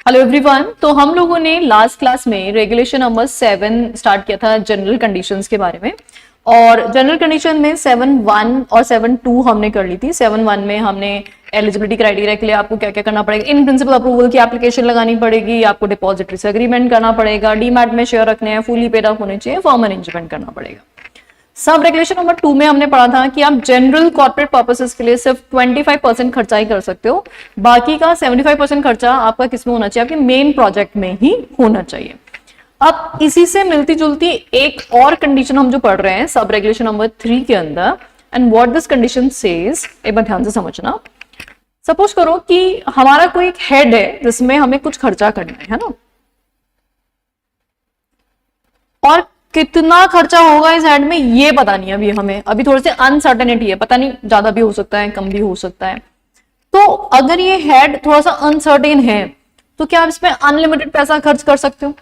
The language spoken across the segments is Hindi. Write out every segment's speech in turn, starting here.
Hello everyone. तो हम लोगों ने लास्ट क्लास में रेगुलेशन नंबर 7 स्टार्ट किया था जनरल कंडीशंस के बारे में। और जनरल कंडीशन में 7.1 और 7.2 हमने कर ली थी। 7.1 में हमने एलिजिबिलिटी क्राइटेरिया के लिए आपको क्या क्या करना पड़ेगा, इन प्रिंसिपल अप्रूवल की एप्लीकेशन लगानी पड़ेगी, आपको डिपॉजिटरी से एग्रीमेंट करना पड़ेगा, डीमैट में शेयर रखने हैं, फुली पेड अप होने चाहिए, फॉर्म अरेंजमेंट करना पड़ेगा। सब रेगुलेशन नंबर 2 में हमने पढ़ा था कि आप जनरल कॉर्पोरेट पर्पसेस के लिए सिर्फ 25% खर्चा ही कर सकते हो, बाकी का 75% खर्चा आपका किसमें होना चाहिए, आपके मेन प्रोजेक्ट में ही होना चाहिए। अब इसी से मिलती जुलती एक और कंडीशन हम जो पढ़ रहे हैं सब रेगुलेशन नंबर 3 के अंदर, and what this condition says, एक बार ध्यान से समझना। सपोज करो कि हमारा कोई एक हेड है जिसमें हमें कुछ खर्चा करना है ना, और कितना खर्चा होगा इस हेड में ये पता नहीं अभी हमें, अभी थोड़ी सी अनसर्टेनिटी है, पता नहीं ज्यादा भी हो सकता है कम भी हो सकता है। तो अगर ये हेड थोड़ा सा अनसर्टेन है तो क्या आप इसमें अनलिमिटेड पैसा खर्च कर सकते हो?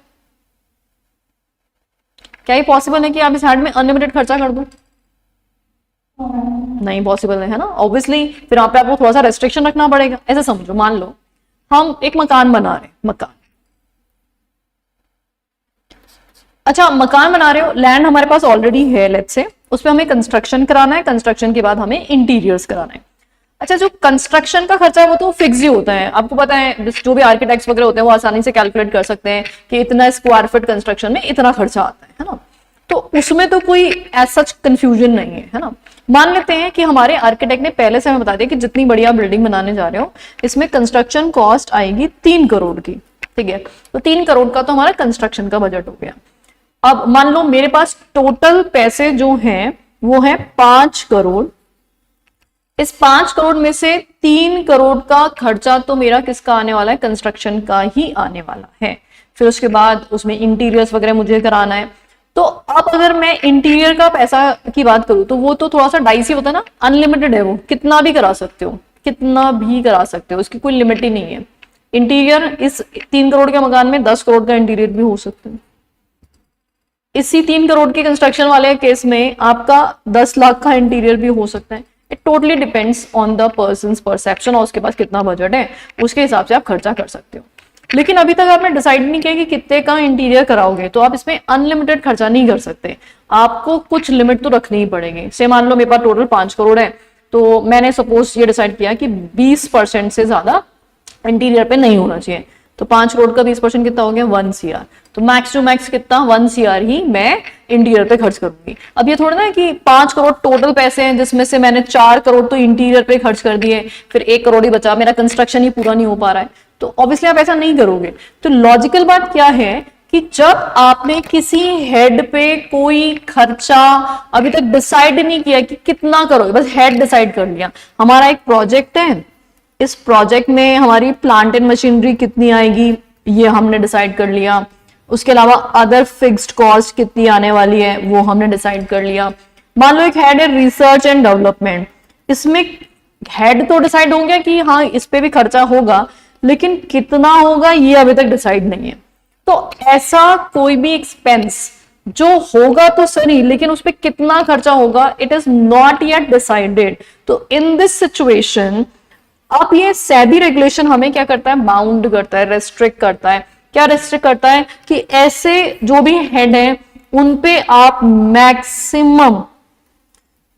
क्या ये पॉसिबल है कि आप इस हेड में अनलिमिटेड खर्चा कर दो? नहीं पॉसिबल है ना, ऑब्वियसली। फिर यहाँ पे आपको थोड़ा सा रेस्ट्रिक्शन रखना पड़ेगा। ऐसे समझो, मान लो हम एक मकान बना रहे हैं, मकान, अच्छा मकान बना रहे हो, लैंड हमारे पास ऑलरेडी है लेट्स से, उस पर हमें कंस्ट्रक्शन कराना है, कंस्ट्रक्शन के बाद हमें इंटीरियर्स कराना है। अच्छा, जो कंस्ट्रक्शन का खर्चा है वो तो फिक्स ही होता है, आपको पता है, जो भी आर्किटेक्ट्स वगैरह होते हैं वो आसानी से कैलकुलेट कर सकते हैं कि इतना स्क्वायर फीट कंस्ट्रक्शन में इतना खर्चा आता है ना, तो उसमें तो कोई एज सच कंफ्यूजन नहीं है ना। मान लेते हैं कि हमारे आर्किटेक्ट ने पहले से हमें बता दिया कि जितनी बढ़िया बिल्डिंग बनाने जा रहे हो इसमें कंस्ट्रक्शन कॉस्ट आएगी 3 करोड़ की, ठीक है। तो 3 करोड़ का तो हमारा कंस्ट्रक्शन का बजट हो गया। अब मान लो मेरे पास टोटल पैसे जो हैं वो है 5 करोड़। इस 5 करोड़ में से 3 करोड़ का खर्चा तो मेरा किसका आने वाला है, कंस्ट्रक्शन का ही आने वाला है। फिर उसके बाद उसमें इंटीरियर्स वगैरह मुझे कराना है। तो अब अगर मैं इंटीरियर का पैसा की बात करूं तो वो तो थोड़ा सा डाइसी होता है ना, अनलिमिटेड है, वो कितना भी करा सकते हो, कितना भी करा सकते हो, उसकी कोई लिमिट ही नहीं है। इंटीरियर इस 3 करोड़ के मकान में 10 करोड़ का इंटीरियर भी हो सकता है। इसी 3 करोड़ के कंस्ट्रक्शन वाले केस में आपका 10 लाख का इंटीरियर भी हो सकता है। It totally depends on the persons perception और उसके पास कितना बजट है, उसके हिसाब से आप खर्चा कर सकते हो। लेकिन अभी तक आपने डिसाइड नहीं किया कि कितने का इंटीरियर कराओगे, तो आप इसमें अनलिमिटेड खर्चा नहीं कर सकते, आपको कुछ लिमिट तो रखनी ही पड़ेगी। से मान लो मेरे पास टोटल 5 करोड़ है, तो मैंने सपोज ये डिसाइड किया कि 20% से ज्यादा इंटीरियर पे नहीं होना चाहिए। तो 5 करोड़ का 20% कितना हो गया, 1 CR। तो मैक्स टू मैक्स कितना, 1 CR ही मैं इंटीरियर पे खर्च करूंगी। अब ये थोड़ा ना कि 5 करोड़ टोटल पैसे हैं जिसमें से मैंने 4 करोड़ तो इंटीरियर पे खर्च कर दिए, फिर 1 करोड़ ही बचा, मेरा कंस्ट्रक्शन ही पूरा नहीं हो पा रहा है, तो ऑब्वियसली आप ऐसा नहीं करोगे। तो लॉजिकल बात क्या है कि जब आपने किसी हेड पे कोई खर्चा अभी तक डिसाइड नहीं किया कि कितना करोगे, बस हेड डिसाइड कर लिया, हमारा एक प्रोजेक्ट है, इस प्रोजेक्ट में हमारी प्लांट एंड मशीनरी कितनी आएगी ये हमने डिसाइड कर लिया, उसके अलावा अदर फिक्स्ड कॉस्ट कितनी आने वाली है वो हमने डिसाइड कर लिया। मान लो एक हेड है रिसर्च एंड डेवलपमेंट, इसमें हेड तो डिसाइड हो गया कि हाँ इस पे भी खर्चा होगा, लेकिन कितना होगा ये अभी तक डिसाइड नहीं है। तो ऐसा कोई भी एक्सपेंस जो होगा तो सही, लेकिन उस पर कितना खर्चा होगा it is not yet decided. तो इन दिस सिचुएशन अब ये सेबी रेगुलेशन हमें क्या करता है, बाउंड करता है, रेस्ट्रिक्ट करता है। क्या रेस्ट्रिक्ट करता है कि ऐसे जो भी हेड है उन पे आप मैक्सिमम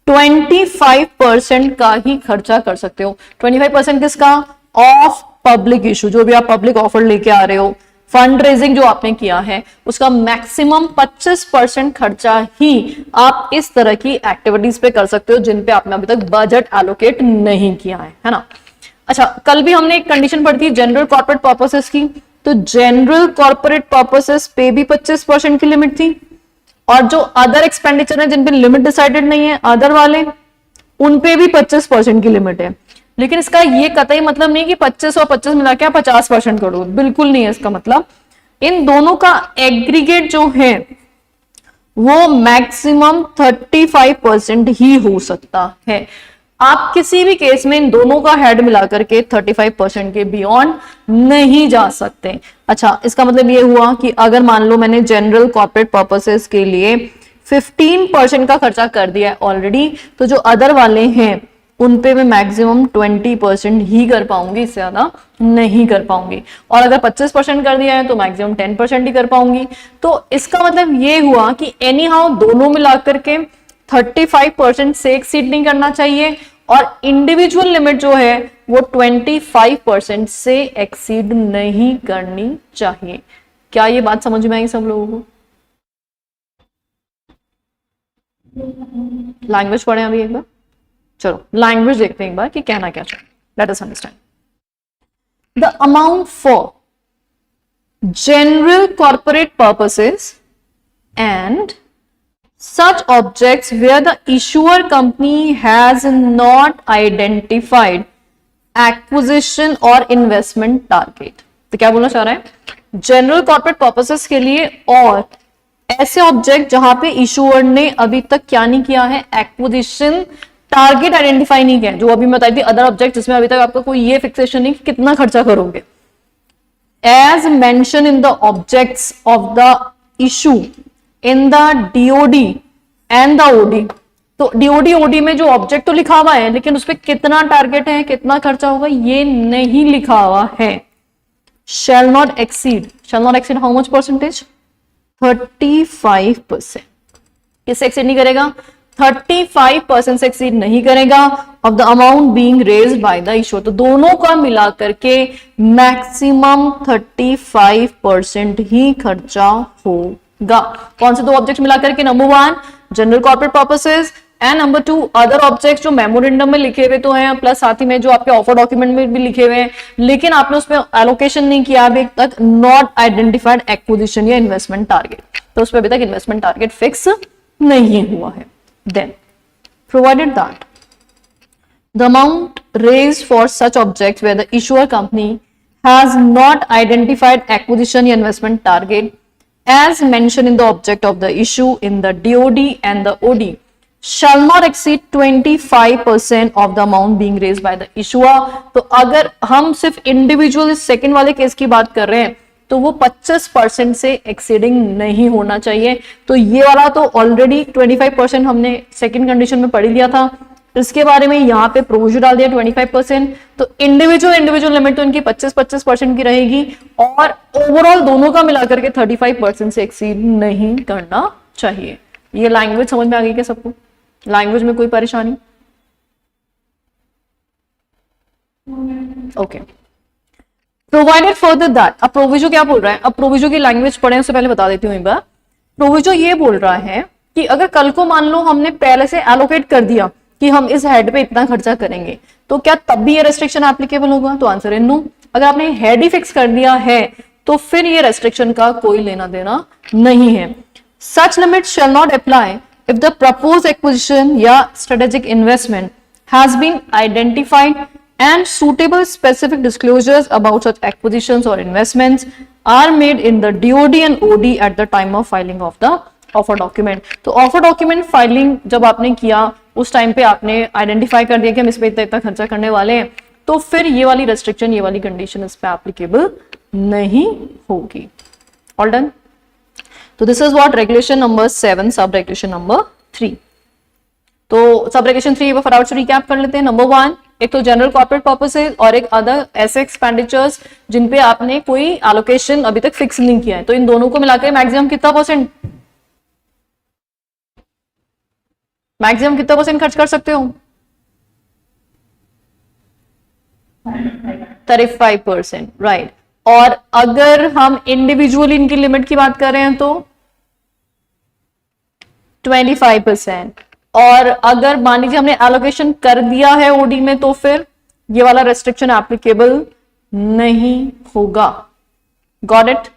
25% का ही खर्चा कर सकते हो। 25% किसका, ऑफ पब्लिक इशू, जो भी आप पब्लिक ऑफर लेके आ रहे हो, फंड रेजिंग जो आपने किया है उसका मैक्सिमम 25% खर्चा ही आप इस तरह की एक्टिविटीज पे कर सकते हो जिन पे आपने अभी तक बजट एलोकेट नहीं किया है ना। अच्छा, कल भी हमने एक कंडीशन पढ़ी थी जनरल कॉर्पोरेट पर्पसेस की, तो जनरल कॉर्पोरेट पर्पसेस पे भी 25% की लिमिट थी, और जो अदर एक्सपेंडिचर है जिन पे लिमिट डिसाइडेड नहीं है अदर वाले, उन पे भी 25% की लिमिट है। लेकिन इसका ये कतई मतलब नहीं कि 25 और 25 मिला के आप 50% करो, बिल्कुल नहीं है इसका मतलब। इन दोनों का एग्रीगेट जो है वो मैक्सिमम 35% ही हो सकता है। आप किसी भी केस में इन दोनों का हेड मिलाकर के 35% के बियॉन्ड नहीं जा सकते। अच्छा, इसका मतलब ये हुआ कि अगर मान लो मैंने जनरल कॉर्पोरेट पर्पसेस के लिए 15% का खर्चा कर दिया है ऑलरेडी, तो जो अदर वाले हैं उन पे मैं मैक्सिमम 20% ही कर पाऊंगी, इससे ज्यादा नहीं कर पाऊंगी। और अगर 25% कर दिया है तो मैक्सिमम 10% ही कर पाऊंगी। तो इसका मतलब ये हुआ कि एनी हाउ दोनों मिलाकर के 35% से एक्सीड नहीं करना चाहिए, और इंडिविजुअल लिमिट जो है वो 25% से एक्सीड नहीं करनी चाहिए। क्या ये बात समझ में आई सब लोगों को? लैंग्वेज पढ़े अभी एक बार, चलो लैंग्वेज देखते हैं एक बार कि कहना क्या चाहिए। Let us understand the amount for general corporate purposes and such objects where the issuer company has not identified acquisition or investment target। तो क्या बोलना चाह रहा है, जनरल कॉर्पोरेट पर्पसेस के लिए और ऐसे ऑब्जेक्ट जहां पे इशूअर ने अभी तक क्या नहीं किया है, एक्विजिशन टारगेट आइडेंटिफाई नहीं किया, जो अभी मैं बताई थी अदर ऑब्जेक्ट जिसमें अभी तक आपका कोई ये फिक्सेशन नहीं कि कितना खर्चा करोगे, as mentioned in the objects of the issue in the DOD and the OD। तो DOD OD में जो ऑब्जेक्ट तो लिखा हुआ है लेकिन उस पर कितना टारगेट है, कितना खर्चा होगा, ये नहीं लिखा हुआ है। shall not exceed how much percentage? 35%। किससे एक्सीड नहीं करेगा? 35% से एक्सीड नहीं करेगा of the amount being raised by the issuer. तो दोनों का मिलाकर के मैक्सिमम 35% ही खर्चा होगा। कौन से दो ऑब्जेक्ट मिलाकर के? Number 1 general corporate purposes and number 2 other objects जो मेमोरेंडम में लिखे हुए तो हैं, प्लस साथ ही में जो आपके ऑफर डॉक्यूमेंट में भी लिखे हुए हैं, लेकिन आपने उसमें एलोकेशन नहीं किया अभी तक, नॉट आइडेंटिफाइड एक्विजिशन या इन्वेस्टमेंट टारगेट, तो उसमें अभी तक इन्वेस्टमेंट टारगेट फिक्स नहीं हुआ है। Then, provided that the amount raised for such objects where the issuer company has not identified acquisition investment target as mentioned in the object of the issue in the DOD and the OD shall not exceed 25% of the amount being raised by the issuer। तो अगर हम सिर्फ इंडिविजुअल सेकेंड वाले केस की बात कर रहे हैं तो वो 25% से एक्सीडिंग नहीं होना चाहिए। तो ये वाला तो ऑलरेडी 25% हमने सेकंड कंडीशन में पढ़ लिया था, इसके बारे में यहाँ पे प्रोविजन डाल दिया 25%। तो इंडिविजुअल लिमिट तो इनकी 25% की रहेगी, और ओवरऑल दोनों का मिलाकर के 35% से एक्सीड नहीं करना चाहिए। ये लैंग्वेज समझ में आ गई क्या सबको? लैंग्वेज में कोई परेशानी? ओके। प्रोवाइडेड फर्दर दैट, अब प्रोविजो क्या बोल रहा है? अब प्रोविजो की लैंग्वेज पढ़े उससे पहले बता देती हूँ एक बार। प्रोविजो ये बोल रहा है कि अगर कल को मान लो हमने पहले से एलोकेट कर दिया कि हम इस हेड पे इतना खर्चा करेंगे, तो क्या तब भी ये रेस्ट्रिक्शन एप्लीकेबल होगा? तो आंसर है नो। अगर आपने हेड ही फिक्स कर दिया है तो फिर ये रेस्ट्रिक्शन का कोई लेना देना नहीं है। Such limit shall not apply if the proposed acquisition या strategic investment has been identified and suitable specific disclosures about such acquisitions or investments are made in the DOD and OD at the time of filing of the offer document। तो offer document filing जब आपने किया उस टाइम पे आपने आइडेंटिफाई कर दिया कि हम इस पे इतना खर्चा करने वाले हैं, तो फिर ये वाली रेस्ट्रिक्शन, ये वाली कंडीशन इस पे एप्लीकेबल नहीं होगी। All done. तो this is what regulation number 7 sub regulation number 3। तो सब रेगुलेशन 3 फटाफट से रिकैप कर लेते हैं। नंबर 1, एक तो जनरल कॉर्पोरेट पर्पसेस और एक अदर ऐसे एक्सपेंडिचर्स जिन पे आपने कोई एलोकेशन अभी तक फिक्स नहीं किया है, तो इन दोनों को मिलाकर मैक्सिमम कितना परसेंट, खर्च कर सकते हो? 35%, राइट। और अगर हम इंडिविजुअली इनकी लिमिट की बात कर रहे हैं तो 25%, और अगर मान लीजिए हमने एलोकेशन कर दिया है ओडी में तो फिर ये वाला रेस्ट्रिक्शन एप्लीकेबल नहीं होगा। Got it?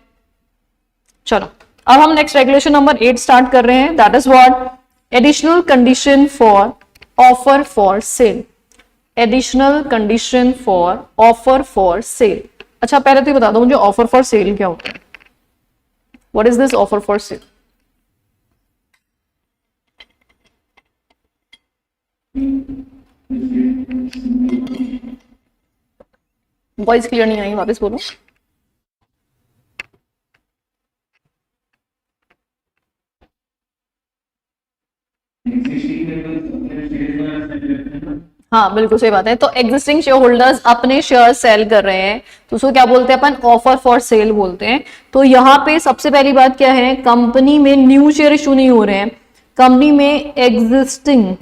चलो अब हम नेक्स्ट रेगुलेशन नंबर 8 स्टार्ट कर रहे हैं। That is what? Additional condition for offer for cell. Additional condition for offer for cell. अच्छा पहले तो बता दो मुझे ऑफर फॉर सेल क्या होता है? What is this offer for cell? Voice clear नहीं आई, वापस बोलो। हाँ बिल्कुल सही बात है। तो एग्जिस्टिंग शेयर होल्डर्स अपने शेयर सेल कर रहे हैं तो उसको क्या बोलते हैं अपन, ऑफर फॉर सेल बोलते हैं। तो यहाँ पे सबसे पहली बात क्या है, कंपनी में न्यू शेयर इशू नहीं हो रहे हैं, कंपनी में एग्जिस्टिंग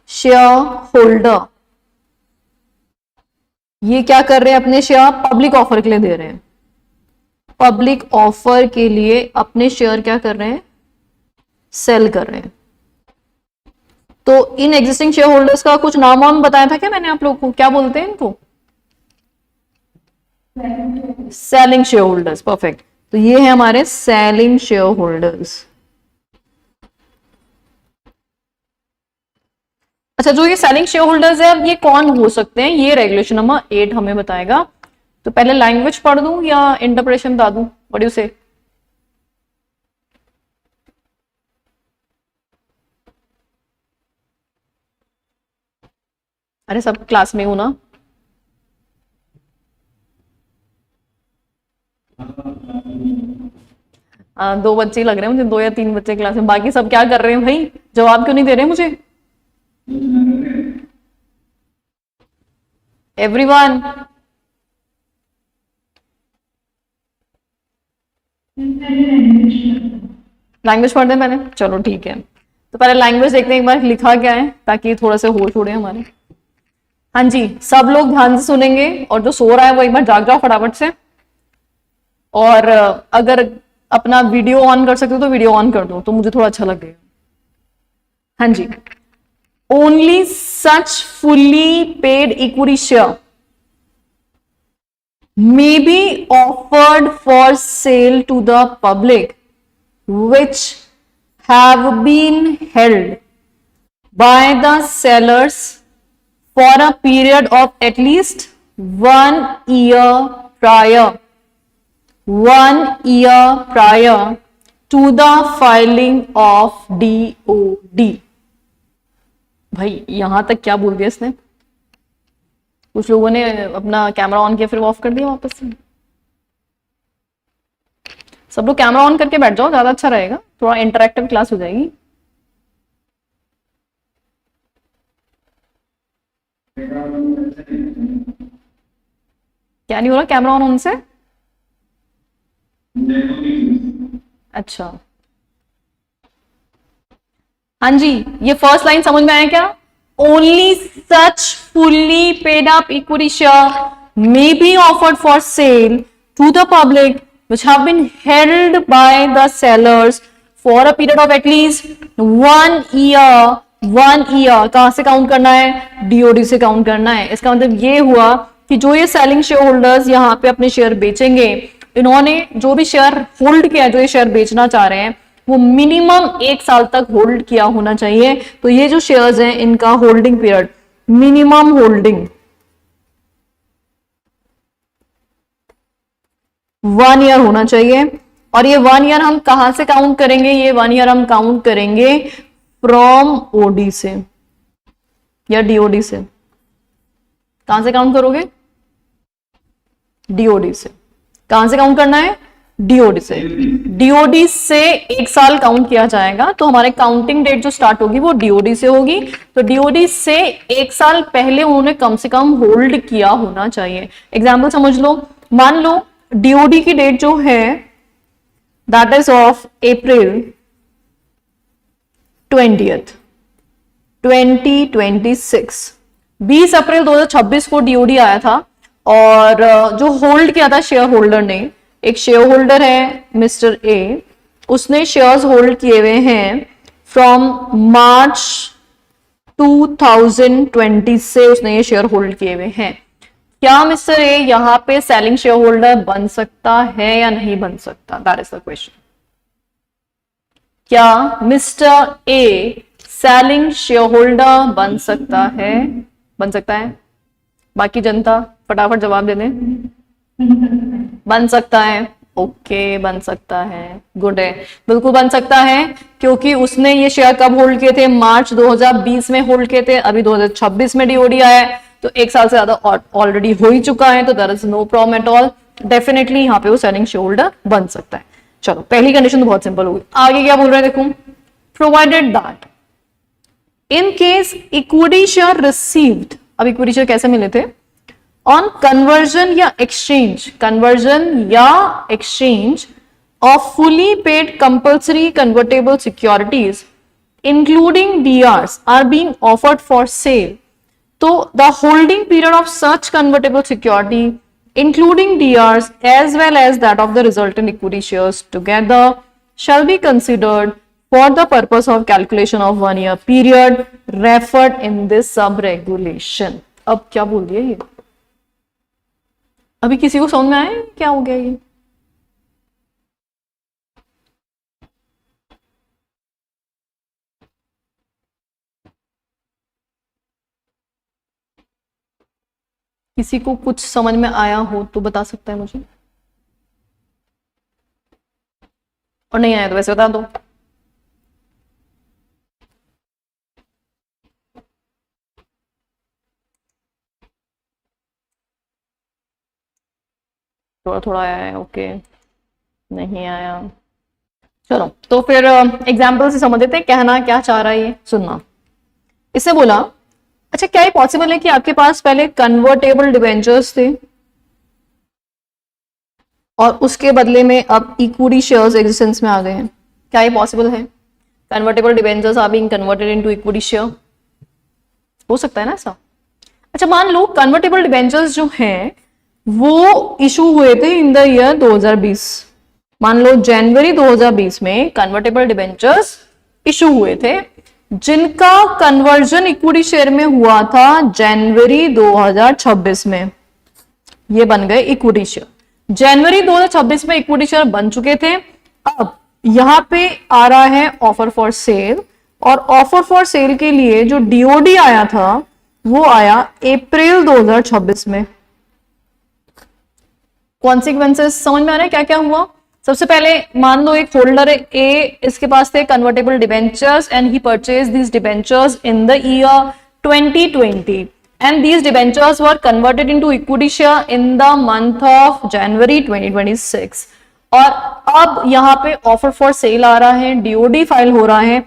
शेयर होल्डर ये क्या कर रहे हैं, अपने शेयर पब्लिक ऑफर के लिए दे रहे हैं, पब्लिक ऑफर के लिए अपने शेयर क्या कर रहे हैं, सेल कर रहे हैं। तो इन एग्जिस्टिंग शेयर होल्डर्स का कुछ नाम वाम बताया था क्या मैंने आप लोग को, क्या बोलते हैं इनको, सेलिंग शेयर होल्डर्स। परफेक्ट। तो ये है हमारे सेलिंग शेयर होल्डर्स। अच्छा, जो ये सेलिंग शेयर होल्डर्स है अब ये कौन हो सकते हैं, ये रेगुलेशन नंबर 8 हमें बताएगा। तो पहले लैंग्वेज पढ़ दूं या इंटरप्रिटेशन बता दूं, व्हाट डू यू से? अरे सब क्लास में हूं ना। दो बच्चे ही लग रहे हैं मुझे, 2 या 3 बच्चे क्लास में, बाकी सब क्या कर रहे हैं भाई, जवाब क्यों नहीं दे रहे मुझे? एवरीवन, लैंग्वेज पढ़ते हैं पहले, चलो ठीक है। तो पहले लैंग्वेज देखते हैं एक बार लिखा क्या है, ताकि थोड़ा सा होश उड़े हमारे। हाँ जी, सब लोग ध्यान से सुनेंगे और जो सो रहा है वो एक बार जाग जाओ फटाफट से। और अगर अपना वीडियो ऑन कर सकते हो तो वीडियो ऑन कर दो, तो मुझे थोड़ा अच्छा लगेगा। हाँ जी, only such fully paid equity share may be offered for sale to the public which have been held by the sellers for a period of at least 1 year prior to the filing of DOD। भाई यहां तक क्या बोल दिया इसने? कुछ लोगों ने अपना कैमरा ऑन किया फिर ऑफ कर दिया वापस से। सब लोग कैमरा ऑन करके बैठ जाओ, ज्यादा अच्छा रहेगा, थोड़ा इंटरेक्टिव क्लास हो जाएगी। क्या नहीं हो रहा कैमरा ऑन होने से? अच्छा, हाँ जी, ये फर्स्ट लाइन समझ में आया क्या? Only such fully paid up equity share may be offered for sale to the public which have been held by the sellers for a period of at least 1 year। 1 year कहां से काउंट करना है? DOD से काउंट करना है। इसका मतलब ये हुआ कि जो ये सेलिंग शेयर होल्डर्स यहाँ पे अपने शेयर बेचेंगे, इन्होंने जो भी शेयर होल्ड किया, जो ये शेयर बेचना चाह रहे हैं, वो मिनिमम 1 साल तक होल्ड किया होना चाहिए। तो ये जो शेयर्स हैं इनका holding period, minimum holding 1 year होना चाहिए। और ये 1 ईयर हम कहां से काउंट करेंगे? ये 1 ईयर हम काउंट करेंगे फ्रॉम ओडी से या डीओडी से। कहां से काउंट करोगे? डीओडी से। कहां से काउंट करना है? डीओडी से। डीओडी से 1 साल काउंट किया जाएगा, तो हमारे काउंटिंग डेट जो स्टार्ट होगी वो डीओडी से होगी। तो डीओडी से 1 साल पहले उन्होंने कम से कम होल्ड किया होना चाहिए। एग्जाम्पल समझ लो, मान लो डीओडी की डेट जो है that is of April 20th 2026। 20 अप्रैल 2026 को डीओडी आया था और जो होल्ड किया था शेयर होल्डर ने, एक शेयर होल्डर है मिस्टर ए, उसने शेयर्स होल्ड किए हुए हैं फ्रॉम मार्च 2020 से उसने ये शेयर होल्ड किए हुए हैं। क्या मिस्टर ए यहां पे सेलिंग शेयर होल्डर बन सकता है या नहीं बन सकता? That is the question. क्या mister A selling shareholder बन सकता है? बन सकता है? बाकी जनता फटाफट जवाब दे दें। बन सकता है। ओके, बन सकता है, गुड है, बिल्कुल बन सकता है, क्योंकि उसने ये शेयर कब होल्ड किए थे? मार्च 2020 में होल्ड किए थे। अभी 2026 में डीओडी आया है, तो 1 साल से ज्यादा ऑलरेडी हो ही चुका है, तो there is no problem at all. Definitely यहाँ पे वो सेलिंग शेयर होल्डर बन सकता है। चलो, पहली कंडीशन तो बहुत सिंपल होगी। आगे क्या बोल रहे हैं देखो, provided that in case equity share received, अब इक्विटी शेयर कैसे मिले थे? ऑन कन्वर्जन या एक्सचेंज, कन्वर्जन या exchange of fully paid compulsory convertible securities including DRs are being offered for sale, तो the holding period of such convertible security including DRs as well as that of the resultant equity shares together shall be considered for the purpose of calculation of 1 year period referred in this sub regulation. अब क्या बोल दिया ये? अभी किसी को समझ में आया क्या हो गया ये? किसी को कुछ समझ में आया हो तो बता सकता है मुझे, और नहीं आया तो वैसे बता दो। थोड़ा थोड़ा आया है, ओके, नहीं आया, चलो तो फिर एग्जाम्पल से समझ लेते हैं कहना क्या चाह रहा है ये, सुनना। इससे बोला, अच्छा क्या ये पॉसिबल है कि आपके पास पहले कन्वर्टेबल डिबेंचर्स थे और उसके बदले में अब इक्विटी शेयर्स एग्जिस्टेंस में आ गए हैं? क्या ये पॉसिबल है? Convertible debentures are being converted into equity share, हो सकता है ना ऐसा? अच्छा मान लो कन्वर्टेबल डिबेंचर्स जो हैं वो इशू हुए थे इन द ईयर 2020, मान लो जनवरी 2020 में कन्वर्टेबल डिबेंचर्स इशू हुए थे जिनका कन्वर्जन इक्विटी शेयर में हुआ था जनवरी 2026 में, ये बन गए इक्विटी शेयर। जनवरी 2026 में इक्विटी शेयर बन चुके थे। अब यहां पे आ रहा है ऑफर फॉर सेल, और ऑफर फॉर सेल के लिए जो डीओडी आया था वो आया अप्रैल 2026 में। कॉन्सिक्वेंसेस समझ में आ रहे हैं क्या क्या हुआ? सबसे पहले मान लो एक होल्डर है ए, इसके पास थे convertible debentures and he purchase these debentures in the year 2020 and these debentures were converted into equity share in the month of January 2026। और अब यहाँ पे ऑफर फॉर सेल आ रहा है, डीओडी फाइल हो रहा है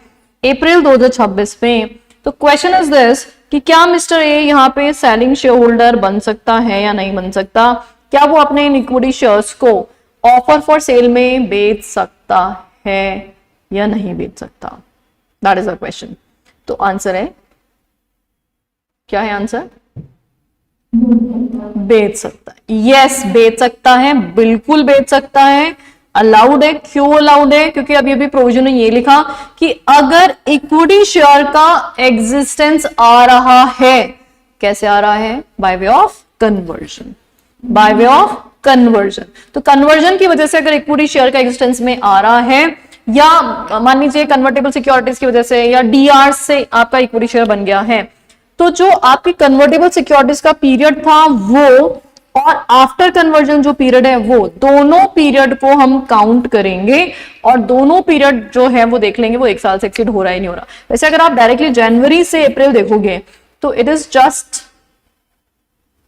अप्रैल 2026 में। तो क्वेश्चन इज दिस कि क्या मिस्टर ए यहाँ पे सेलिंग शेयर होल्डर बन सकता है या नहीं बन सकता? क्या वो अपने इन इक्विटी शेयर्स को ऑफर फॉर सेल में बेच सकता है या नहीं बेच सकता? That is a question. तो आंसर है, क्या है आंसर? बेच सकता है। यस, बेच सकता है, बिल्कुल बेच सकता है, अलाउड है। क्यों अलाउड है? क्योंकि अभी अभी प्रोविजन ने ये लिखा कि अगर इक्विटी शेयर का एग्जिस्टेंस आ रहा है, कैसे आ रहा है? Bye way of conversion, bye way of conversion. तो कन्वर्जन की वजह से अगर इक्विटी शेयर का एग्जिस्टेंस में आ रहा है, या मान लीजिए कन्वर्टेबल सिक्योरिटीज की वजह से या डीआर से आपका इक्विटी शेयर बन गया है, तो जो आपकी कन्वर्टेबल सिक्योरिटीज का पीरियड था वो और आफ्टर कन्वर्जन जो पीरियड है वो दोनों पीरियड को हम काउंट करेंगे और दोनों पीरियड जो है वो देख लेंगे वो एक साल से एक्सीड हो रहा है नहीं हो रहा। वैसे अगर आप डायरेक्टली जनवरी से अप्रैल देखोगे तो इट इज जस्ट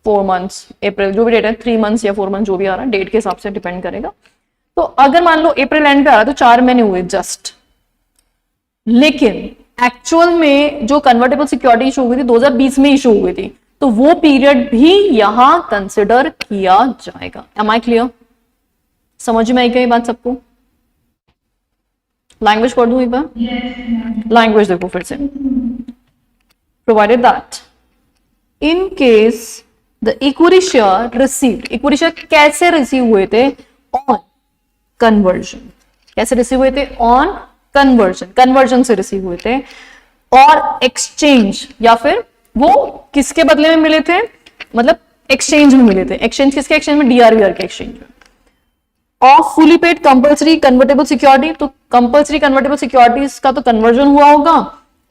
4 मंथ्स, अप्रैल जो भी डेट है 3 मंथ्स या 4 मंथ्स जो भी आ रहा है, डेट के हिसाब से डिपेंड करेगा। तो अगर मान लो अप्रैल एंड पे आ रहा है तो 4 महीने हुए जस्ट, लेकिन एक्चुअल में जो कन्वर्टेबल सिक्योरिटी इशू हुई थी 2020 में इशू हुई थी, तो वो पीरियड भी यहां कंसिडर किया जाएगा। Am I clear? समझ में आई क्या ये बात सबको? लैंग्वेज पढ़ दूं एक बार? लैंग्वेज देखो फिर से। Provided that in case the equity share received, equity share कैसे रिसीव हुए थे? On conversion. कैसे रिसीव हुए थे? ऑन कन्वर्जन, कन्वर्जन से रिसीव हुए थे। और एक्सचेंज, या फिर वो किसके बदले में मिले थे? मतलब एक्सचेंज में मिले थे। एक्सचेंज किसके? एक्सचेंज में डीआरवीआर के एक्सचेंज में। Of fully paid compulsory convertible security, तो कंपल्सरी कन्वर्टेबल सिक्योरिटीज का तो कन्वर्जन हुआ होगा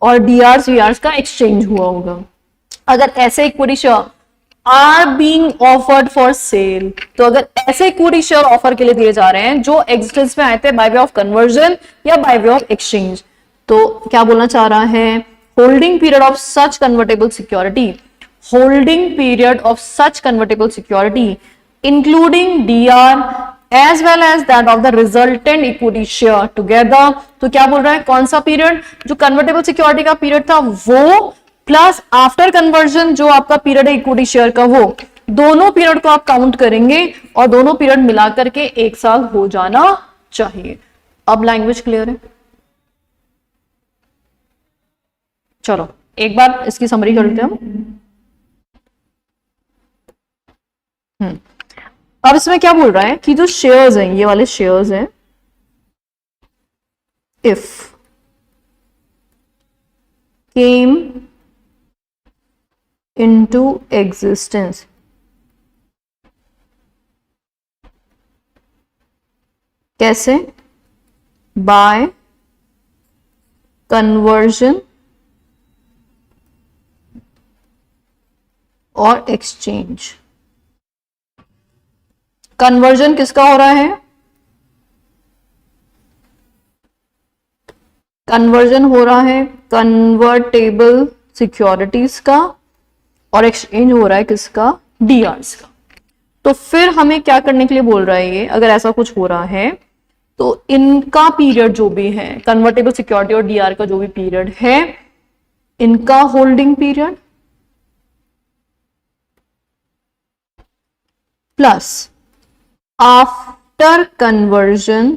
और डीआरस वीआरस का एक्सचेंज हुआ होगा। अगर ऐसे equity share are being offered for sale, तो अगर ऐसे इक्विटी शेयर ऑफर के लिए दिए जा रहे हैं जो एग्जिस्टेंस में आए थे बाय वे ऑफ कन्वर्जन या बाय वे ऑफ एक्सचेंज, तो क्या बोलना चाह रहा है? Holding period of such convertible security, holding period of such convertible security including DR as well as that of the resultant equity share together. तो क्या बोल रहा है, कौन सा पीरियड, जो कन्वर्टेबल सिक्योरिटी का पीरियड था वो, प्लस आफ्टर कन्वर्जन जो आपका पीरियड है इक्विटी शेयर का, वो दोनों पीरियड को आप काउंट करेंगे और दोनों पीरियड मिला करके 1 साल हो जाना चाहिए। अब लैंग्वेज क्लियर है? चलो एक बार इसकी समरी कर लेते हैं हम। अब इसमें क्या बोल रहा है कि जो शेयर्स हैं, ये वाले शेयर्स हैं, इफ केम इनटू एग्जिस्टेंस कैसे, बाय कन्वर्जन और एक्सचेंज। कन्वर्जन किसका हो रहा है, कन्वर्जन हो रहा है कन्वर्टेबल सिक्योरिटीज का, और एक्सचेंज हो रहा है किसका, डीआरस का। तो फिर हमें क्या करने के लिए बोल रहा है ये, अगर ऐसा कुछ हो रहा है तो इनका पीरियड जो भी है, कन्वर्टेबल सिक्योरिटी और डीआर का जो भी पीरियड है, इनका holding period plus after conversion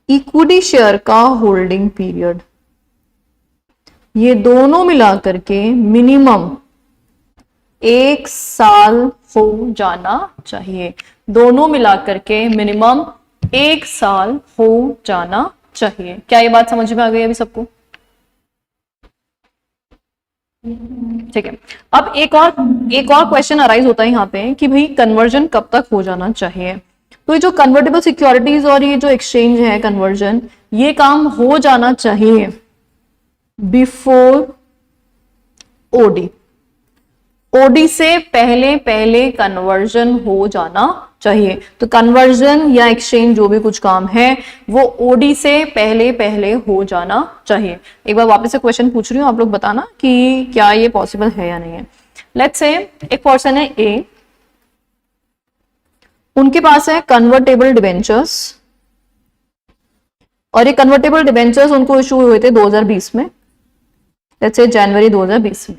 equity share का होल्डिंग पीरियड, ये दोनों मिला करके मिनिमम 1 साल हो जाना चाहिए। दोनों मिला करके मिनिमम 1 साल हो जाना चाहिए। क्या ये बात समझ में आ गई अभी सबको? ठीक है। अब एक और क्वेश्चन अराइज होता है यहाँ पे कि भाई कन्वर्जन कब तक हो जाना चाहिए। तो ये जो कन्वर्टेबल सिक्योरिटीज और ये जो एक्सचेंज है कन्वर्जन, ये काम हो जाना चाहिए बिफोर ओडी। ओडी से पहले कन्वर्जन हो जाना चाहिए। तो कन्वर्जन या एक्सचेंज जो भी कुछ काम है वो ओडी से पहले हो जाना चाहिए। एक बार वापस से क्वेश्चन पूछ रही हूँ, आप लोग बताना कि क्या ये पॉसिबल है या नहीं है। लेट्स से एक पर्सन है ए, उनके पास है कन्वर्टेबल डिबेंचर्स, और ये कन्वर्टेबल डिबेंचर्स उनको इशू हुए थे 2020 में, लेट्स से जनवरी 2020 में,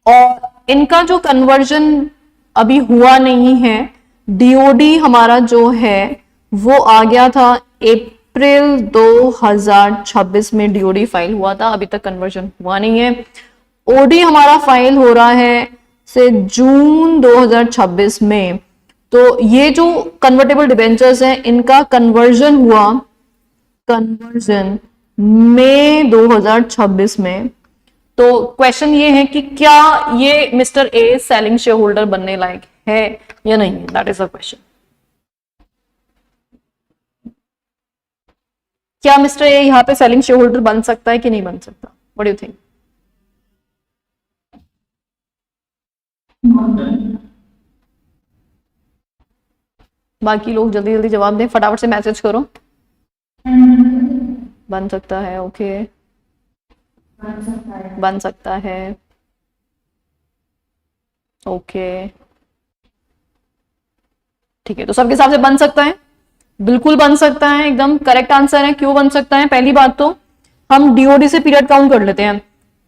और इनका जो कन्वर्जन अभी हुआ नहीं है, डीओडी हमारा जो है वो आ गया था अप्रैल 2026 में डीओडी फाइल हुआ था, अभी तक कन्वर्जन हुआ नहीं है। ओडी हमारा फाइल हो रहा है से जून 2026 में। तो ये जो कन्वर्टेबल डिबेंचर्स हैं इनका कन्वर्जन हुआ, कन्वर्जन मई 2026 में। तो क्वेश्चन ये है कि क्या ये mister A selling share holder बनने लायक है या नहीं है, दैट इज द क्वेश्चन। क्या मिस्टर ए यहाँ पे सेलिंग शेयर होल्डर बन सकता है कि नहीं बन सकता, व्हाट डू यू थिंक? बाकी लोग जल्दी जल्दी जवाब दें, फटाफट से मैसेज करो। बन सकता है, ओके, बन सकता है, ओके, ठीक है। तो सबके हिसाब से बन सकता है, बिल्कुल बन सकता है, एकदम करेक्ट आंसर है। क्यों बन सकता है? पहली बात तो हम डीओडी से पीरियड काउंट कर लेते हैं।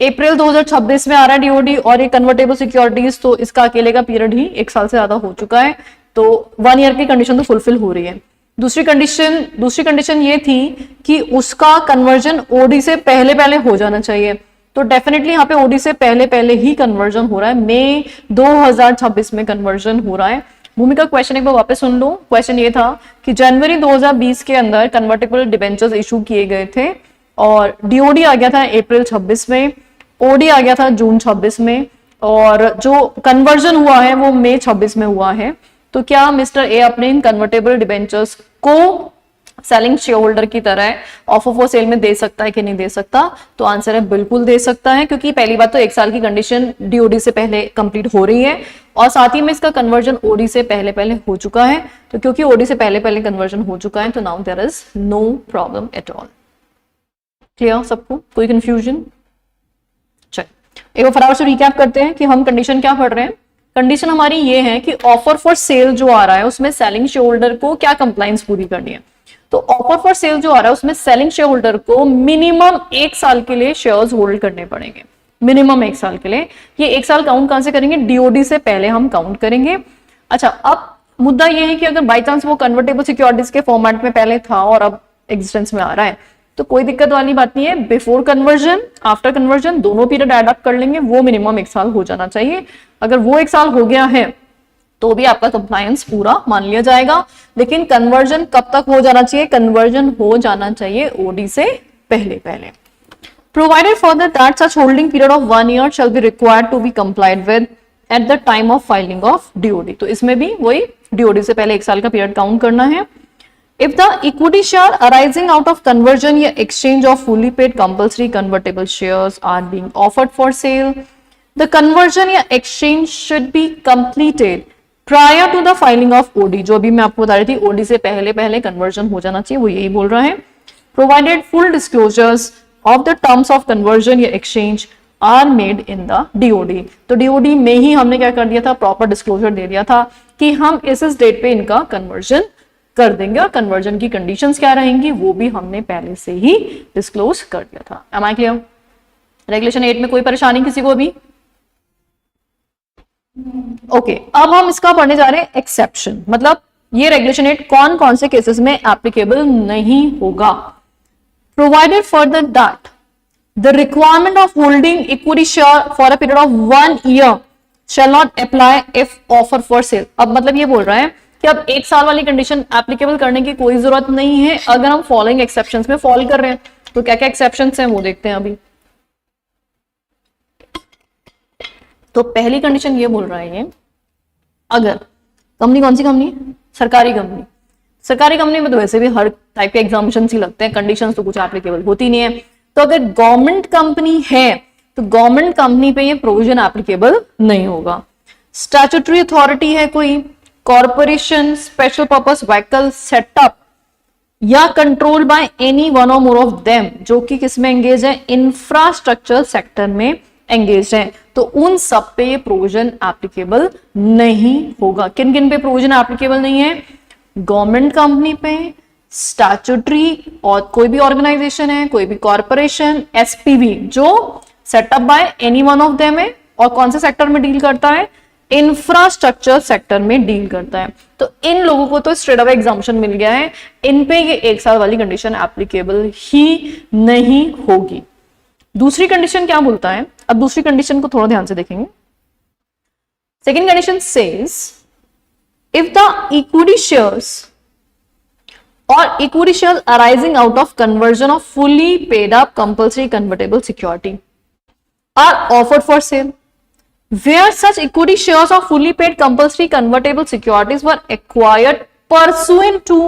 अप्रैल 2026 में आ रहा है डीओडी, और ये कन्वर्टेबल सिक्योरिटीज, तो इसका अकेले का पीरियड ही 1 साल से ज्यादा हो चुका है, तो 1 ईयर की कंडीशन तो फुलफिल हो रही है। दूसरी कंडीशन ये थी कि उसका कन्वर्जन ओडी से पहले हो जाना चाहिए। तो डेफिनेटली यहाँ पे ओडी से पहले ही कन्वर्जन हो रहा है, मई 2026 में कन्वर्जन हो रहा है। भूमिका क्वेश्चन एक बार वापस सुन लो। क्वेश्चन ये था कि जनवरी 2020 के अंदर कन्वर्टेबल डिबेंचर्स इशू किए गए थे, और डीओडी आ गया था अप्रैल 26 में, ओडी आ गया था जून 26 में, और जो कन्वर्जन हुआ है वो मई 26 में हुआ है। तो क्या मिस्टर ए अपने इन कन्वर्टेबल डिबेंचर्स को सेलिंग शेयर होल्डर की तरह ऑफर फॉर सेल में दे सकता है कि नहीं दे सकता? तो आंसर है बिल्कुल दे सकता है, क्योंकि पहली बात तो 1 साल की कंडीशन डीओडी से पहले कंप्लीट हो रही है, और साथ ही में इसका कन्वर्जन ओडी से पहले हो चुका है। तो क्योंकि ओडी से पहले कन्वर्जन हो चुका है, तो now there is no problem at all. Clear सबको? कोई कंफ्यूजन? चलिए एक बार फटाफट से रिकैप करते हैं कि हम कंडीशन क्या पढ़ रहे हैं। कंडीशन हमारी ये है कि ऑफर फॉर सेल जो आ रहा है उसमें सेलिंग शेयर होल्डर को क्या कंप्लायंस पूरी करनी है। तो ऑफर फॉर सेल जो आ रहा है उसमें सेलिंग शेयर होल्डर को मिनिमम 1 साल के लिए शेयर्स होल्ड करने पड़ेंगे, मिनिमम 1 साल के लिए। ये 1 साल काउंट कहां से करेंगे, डीओडी से पहले हम काउंट करेंगे। अच्छा, अब मुद्दा ये है कि अगर बाई चांस वो कन्वर्टेबल सिक्योरिटीज के फॉर्मेट में पहले था और अब एग्जिस्टेंस में आ रहा है तो कोई दिक्कत वाली बात नहीं है। बिफोर कन्वर्जन, आफ्टर कन्वर्जन दोनों पीरियड एड अप कर लेंगे, वो मिनिमम 1 साल हो जाना चाहिए। अगर वो 1 साल हो गया है तो भी आपका कंप्लायंस पूरा मान लिया जाएगा। लेकिन कन्वर्जन कब तक हो जाना चाहिए, कन्वर्जन हो जाना चाहिए ओडी से पहले पहले। Provided further that such holding period of 1 year shall be required to be complied with at the time of filing of DOD। तो इसमें भी वही DOD से पहले 1 साल का पीरियड काउंट करना है। If the equity share arising out of conversion या exchange of fully paid compulsory convertible shares are being offered for sale, the conversion या exchange should be completed prior to the filing of OD। जो अभी मैं आपको बता रही थी OD से पहले पहले conversion हो जाना चाहिए, वो यही बोल रहा है। Provided full disclosures of the terms of conversion या exchange are made in the DOD। तो DOD में ही हमने क्या कर दिया था, प्रॉपर डिस्क्लोजर दे दिया था कि हम इस डेट पे इनका कन्वर्जन कर देंगे और कन्वर्जन की कंडीशंस क्या रहेंगी वो भी हमने पहले से ही डिस्क्लोज कर दिया था। M I clear? रेगुलेशन 8 में कोई परेशानी किसी को भी? ओके, अब हम इसका पढ़ने जा रहे हैं एक्सेप्शन, मतलब ये रेगुलेशन 8 कौन कौन से केसेस में एप्लीकेबल नहीं होगा। Provided further that the requirement of holding equity share for a period of 1 year shall not apply if offer for sale। अब मतलब ये बोल रहा है कि अब 1 साल वाली कंडीशन एप्लीकेबल करने की कोई जरूरत नहीं है अगर हम फॉलोइंग एक्सेप्शंस में फॉल कर रहे हैं। तो क्या क्या एक्सेप्शंस हैं वो देखते हैं अभी। तो पहली कंडीशन ये बोल रहा है ये, अगर कंपनी, कौन सी कंपनी, सरकारी कंपनी, सरकारी कंपनी में तो वैसे भी हर टाइप के एग्जामिनेशंस ही लगते हैं, कंडीशंस तो कुछ एप्लीकेबल होती नहीं है। तो अगर गवर्नमेंट कंपनी है तो गवर्नमेंट कंपनी पे ये प्रोविजन एप्लीकेबल नहीं होगा। स्टैट्यूटरी अथॉरिटी है कोई, corporation, special purpose vehicle setup या कंट्रोल बाय एनी वन और मोर ऑफ देम जो कि किसमें एंगेज है, इंफ्रास्ट्रक्चर सेक्टर में एंगेज है, तो उन सब पे ये प्रोविजन एप्लीकेबल नहीं होगा। किन किन पे प्रोविजन एप्लीकेबल नहीं है, गवर्नमेंट कंपनी पे, स्टैट्यूटरी और कोई भी ऑर्गेनाइजेशन है, कोई भी कॉर्पोरेशन, एसपीवी जो setup by any one of them है और कौन से सेक्टर में डील करता है, इंफ्रास्ट्रक्चर सेक्टर में डील करता है। तो इन लोगों को तो स्ट्रेट अवे एग्जाम्पशन मिल गया है, इन पे ये 1 साल वाली कंडीशन एप्लीकेबल ही नहीं होगी। दूसरी कंडीशन क्या बोलता है, अब दूसरी कंडीशन को थोड़ा ध्यान से देखेंगे। Second condition says if the equity shares or equity shares arising out of conversion of fully paid up compulsory convertible security are offered for sale where such equity shares of fully paid compulsory convertible securities were acquired pursuant to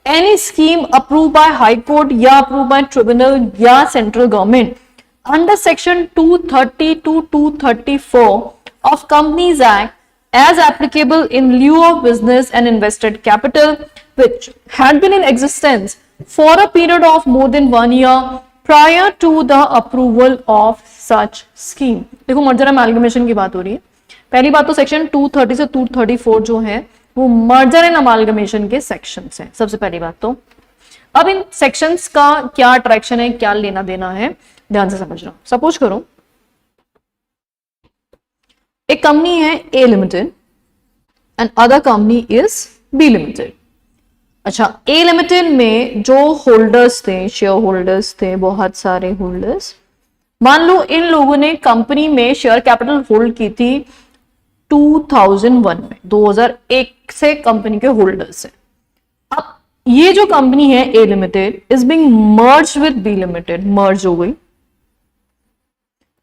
any scheme approved by high court या approved by tribunal या central government under section 230 to 234 of Companies Act as applicable in lieu of business and invested capital which had been in existence for a period of more than 1 year prior to the approval of such scheme। देखो मर्जर अमालगमेशन की बात हो रही है। पहली बात तो सेक्शन 230 से 234 जो है वो मर्जर एंड अमालगमेशन के सेक्शंस हैं, सबसे पहली बात तो। अब इन सेक्शंस का क्या अट्रैक्शन है, क्या लेना देना है, ध्यान से समझना। सपोज करो एक कंपनी है A limited and other company is B limited. अच्छा, ए लिमिटेड में जो होल्डर्स थे, शेयर होल्डर्स थे, बहुत सारे होल्डर्स, मान लो इन लोगों ने कंपनी में शेयर कैपिटल होल्ड की थी 2001 में, 2001 से कंपनी के होल्डर्स हैं। अब ये जो कंपनी है A limited is being merge with B limited, merge हो गई।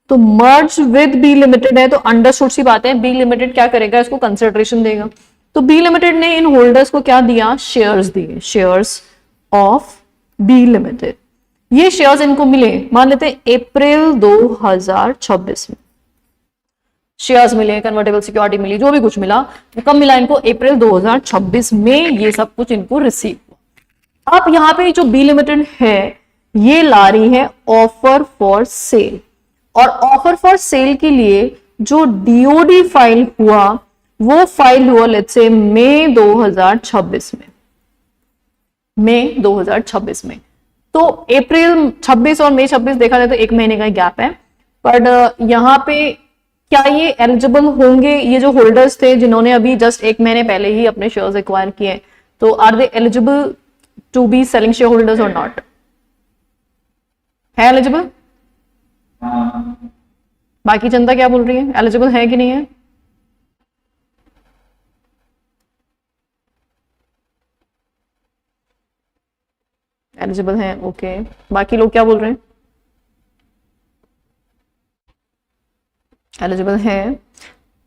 तो मर्ज विद बी लिमिटेड है तो अंडरस्टूड सी बात है, बी लिमिटेड क्या करेगा, इसको कंसिडरेशन देगा। तो बी लिमिटेड ने इन होल्डर्स को क्या दिया, शेयर्स दिए, शेयर्स ऑफ बी लिमिटेड। ये शेयर्स इनको मिले, मान लेते हैं अप्रैल 2026 में शेयर्स मिले, कन्वर्टेबल सिक्योरिटी मिली, जो भी कुछ मिला वो कब मिला इनको, अप्रैल 2026 में ये सब कुछ इनको रिसीव हुआ। अब यहाँ पे जो बी लिमिटेड है ये ला रही है ऑफर फॉर सेल, और ऑफर फॉर सेल के लिए जो डीओडी फाइल हुआ वो फाइल हुआ लेट्स से मई 2026 में, मई 2026 में। तो अप्रैल 26 और मई 26 देखा जाए तो 1 महीने का गैप है, बट यहाँ पे क्या ये एलिजिबल होंगे, ये जो होल्डर्स थे जिन्होंने अभी जस्ट 1 महीने पहले ही अपने शेयर्स एक्वायर किए, तो are they eligible to be selling share holders और नॉट? है एलिजिबल? बाकी जनता क्या बोल रही है, एलिजिबल है कि नहीं है? एलिजिबल है, ओके। बाकी लोग क्या बोल रहे हैं? एलिजिबल है,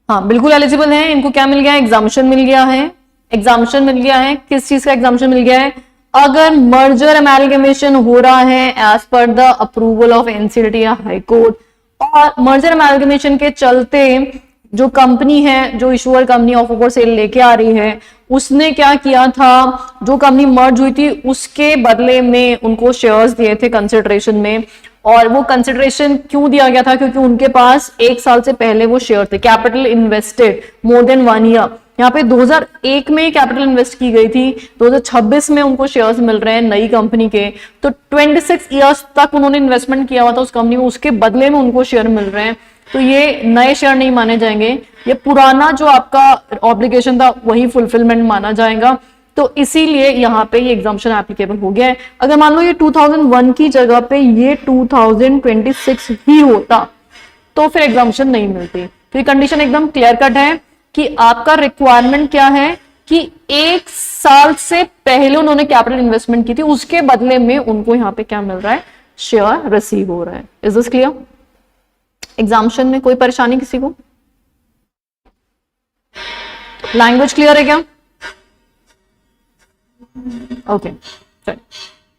हाँ बिल्कुल एलिजिबल है। इनको क्या मिल गया है? एग्जाम्पशन मिल गया है। एग्जाम्पशन मिल गया है, किस चीज का एग्जाम्पशन मिल गया है? अगर मर्जर अमेलगमेशन हो रहा है as per the approval of NCLT या हाई कोर्ट, और मर्जर अमेलगमेशन के चलते जो कंपनी है, जो issuer company offer for sale लेके आ रही है, उसने क्या किया था, जो कंपनी मर्ज हुई थी उसके बदले में उनको शेयर्स दिए थे कंसिडरेशन में। और वो कंसिडरेशन क्यों दिया गया था? क्योंकि उनके पास 1 साल से पहले वो शेयर थे, कैपिटल इन्वेस्टेड मोर देन 1 ईयर। यहाँ पे 2001 में कैपिटल इन्वेस्ट की गई थी, 2026 में उनको शेयर्स मिल रहे हैं नई कंपनी के, तो 26 इयर्स तक उन्होंने इन्वेस्टमेंट किया हुआ था उस कंपनी में, उसके बदले में उनको शेयर मिल रहे हैं। तो ये नए शेयर नहीं माने जाएंगे, ये पुराना जो आपका ऑब्लिगेशन था वही फुलफिलमेंट माना जाएगा। तो इसीलिए यहाँ पे ये एग्जाम्पशन एप्लीकेबल हो गया है। अगर मान लो ये 2001 की जगह पे ये 2026 ही होता तो फिर एग्जाम्पशन नहीं मिलती। तो ये कंडीशन एकदम क्लियर कट है कि आपका रिक्वायरमेंट क्या है कि 1 साल से पहले उन्होंने कैपिटल इन्वेस्टमेंट की थी, उसके बदले में उनको यहाँ पे क्या मिल रहा है? शेयर रिसीव हो रहा है। Is this clear? एग्जाम्पशन में कोई परेशानी किसी को? लैंग्वेज क्लियर है क्या? ओके,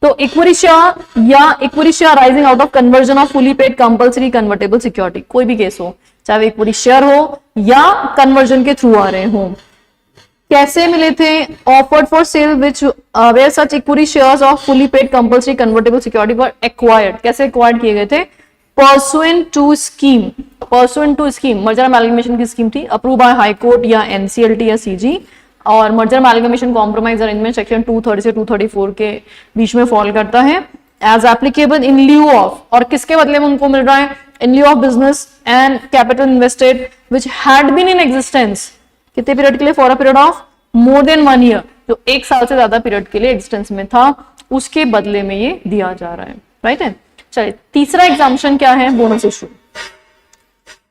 तो इक्विटी शेयर या equity share rising out of conversion of fully paid compulsory convertible security, कोई भी केस हो, चाहे वो इक्विटी शेयर हो या कन्वर्जन के थ्रू आ रहे हो। कैसे मिले थे? Offered for sale which were such equity shares of fully paid compulsory convertible security were acquired. कैसे एक्वायर्ड किए गए थे? Pursuant to scheme, pursuant to scheme, merger amalgamation की स्कीम थी, अप्रूव बाय हाई कोर्ट या एनसीएलटी या सीजी। और merger amalgamation compromise arrangement section 230 से 234 के बीच में फॉल करता है। As applicable in lieu of, और किसके बदले में उनको मिल रहा है? In lieu of business and capital invested which had been in existence, कितने पीरियड के लिए? For a period of more than 1 year, जो 1 साल से ज्यादा पीरियड के लिए एग्जिस्टेंस में था, उसके बदले में ये दिया जा रहा है। राइट है? चलिए, तीसरा एग्जाम्पशन क्या है? Bonus issue.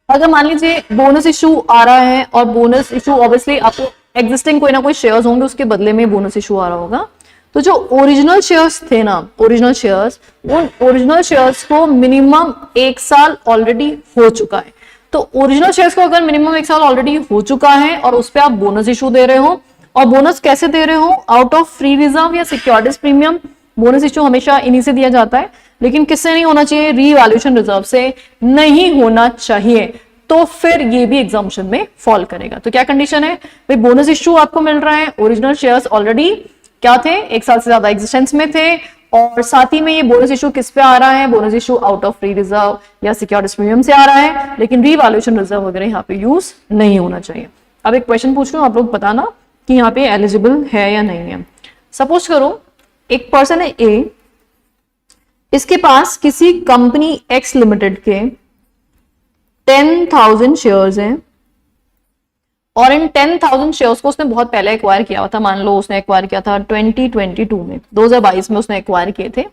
अगर मान लीजिए बोनस इशू आ रहा है, और बोनस इशू ऑब्वियसली आपको एग्जिस्टिंग कोई ना कोई शेयर्स होंगे, उसके बदले में बोनस इशू आ रहा होगा। तो जो ओरिजिनल शेयर्स थे ना, ओरिजिनल शेयर्स, उन ओरिजिनल शेयर्स को मिनिमम 1 साल ऑलरेडी हो चुका है। तो ओरिजिनल शेयर्स को अगर मिनिमम 1 साल ऑलरेडी हो चुका है और उस पर आप बोनस इशू दे रहे हो, और बोनस कैसे दे रहे हो? आउट ऑफ फ्री रिजर्व या सिक्योरिटीज प्रीमियम। बोनस इशू हमेशा इन्हीं से दिया जाता है, लेकिन किससे नहीं होना चाहिए? रीवैल्यूएशन रिजर्व से नहीं होना चाहिए। तो फिर ये भी एग्जाम्पशन में फॉल करेगा। तो क्या कंडीशन है भाई? बोनस इशू आपको मिल रहा है, ओरिजिनल शेयर्स ऑलरेडी क्या थे? 1 साल से ज्यादा एग्जिस्टेंस में थे, और साथ ही में ये बोनस इशू किस पे आ रहा है? Bonus issue out of free reserve या सिक्योरिटीज प्रीमियम से आ रहा है, लेकिन रीवैल्यूएशन रिजर्व वगैरह यहाँ पे यूज नहीं होना चाहिए। अब एक क्वेश्चन पूछ रहा हूं, आप लोग बताना कि यहाँ पे एलिजिबल है या नहीं है। सपोज करो एक पर्सन है ए, इसके पास किसी कंपनी एक्स लिमिटेड के 10,000 शेयर्स हैं, और इन 10,000 शेयर्स को उसने बहुत पहले एक्वायर किया हुआ था। मान लो उसने एक्वायर किया था 2022 में, 2022 में उसने एक्वायर किए थे।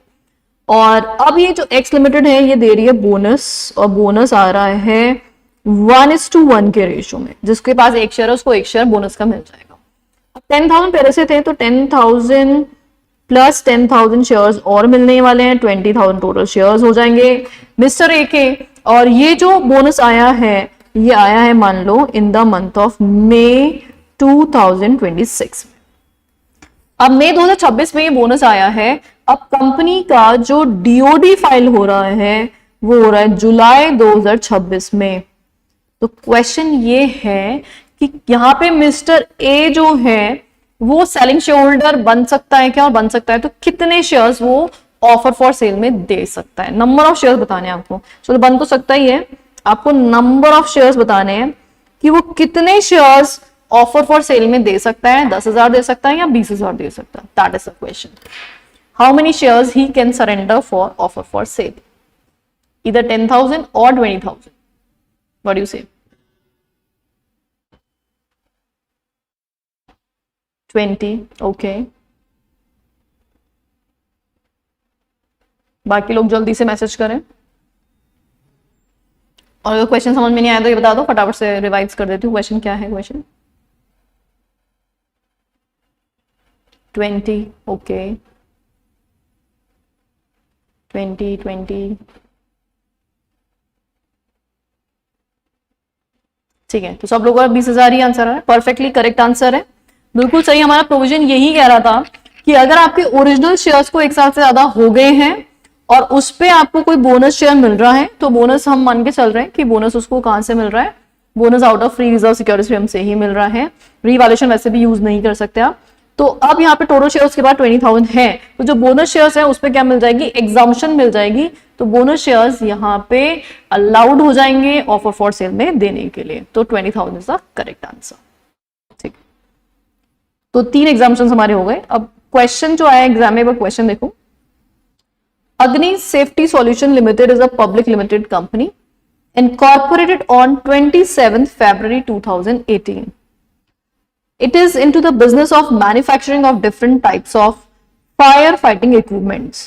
और अब ये जो एक्स लिमिटेड है ये दे रही है बोनस, और बोनस आ रहा है 1:1 के रेशियो में। जिसके पास 1 शेयर है उसको 1 शेयर बोनस का मिल जाएगा। अब 10,000 पहले से थे, तो 10,000 प्लस 10,000 शेयर्स और मिलने वाले हैं, 20,000 टोटल शेयर्स हो जाएंगे मिस्टर ए के। और ये जो बोनस आया है, ये आया है मान लो in the month of May 2026 में। अब मई 2026 में ये बोनस आया है। अब कंपनी का जो डीओडी फाइल हो रहा है वो हो रहा है जुलाई 2026 में। तो क्वेश्चन ये है कि यहाँ पे मिस्टर ए जो है वो सेलिंग शेयर होल्डर बन सकता है क्या? और बन सकता है तो कितने शेयर्स वो ऑफर फॉर सेल में दे सकता है? नंबर ऑफ शेयर्स बताने हैं आपको। चलो बन तो सकता ही है, आपको नंबर ऑफ शेयर्स बताने हैं कि वो कितने शेयर्स ऑफर फॉर सेल में दे सकता है, 10,000 दे सकता है या 20,000 दे सकता है. That is the question. How many shares he can surrender for offer for cell, either 10,000 or 20,000. What do you say? 20. Okay. बाकी लोग जल्दी से मैसेज करें. और अगर क्वेश्चन समझ में नहीं आया तो ये बता दो, फटाफट से रिवाइज कर देती हूँ. क्वेश्चन क्या है? क्वेश्चन 20. ओके 20. ठीक है, तो सब लोगों का 20,000 ही आंसर है. परफेक्टली करेक्ट आंसर है, बिल्कुल सही. हमारा प्रोविजन यही कह रहा था कि अगर आपके ओरिजिनल शेयर्स को 1 साल से ज्यादा हो गए हैं और उस पे आपको कोई बोनस शेयर मिल रहा है, तो बोनस हम मान के चल रहे हैं कि बोनस उसको कहां से मिल रहा है, bonus out of free reserve security हमसे ही मिल रहा है. रीवैल्यूएशन वैसे भी यूज नहीं कर सकते आप. तो अब यहाँ पे टोटल शेयर्स के बाद 20,000 है, तो जो बोनस शेयर्स है उस पे क्या मिल जाएगी, एग्जाम्पशन मिल जाएगी. तो बोनस शेयर्स यहाँ पे अलाउड हो जाएंगे ऑफर फॉर सेल में देने के लिए. तो 20,000 इज द करेक्ट आंसर. ठीक, तो 3 एग्जाम्पशन हमारे हो गए. अब क्वेश्चन जो आया एग्जाम में, क्वेश्चन देखो. अग्नि safety solution limited is a public limited company incorporated on 27th February 2018. It is into the business of manufacturing of different types of firefighting equipments.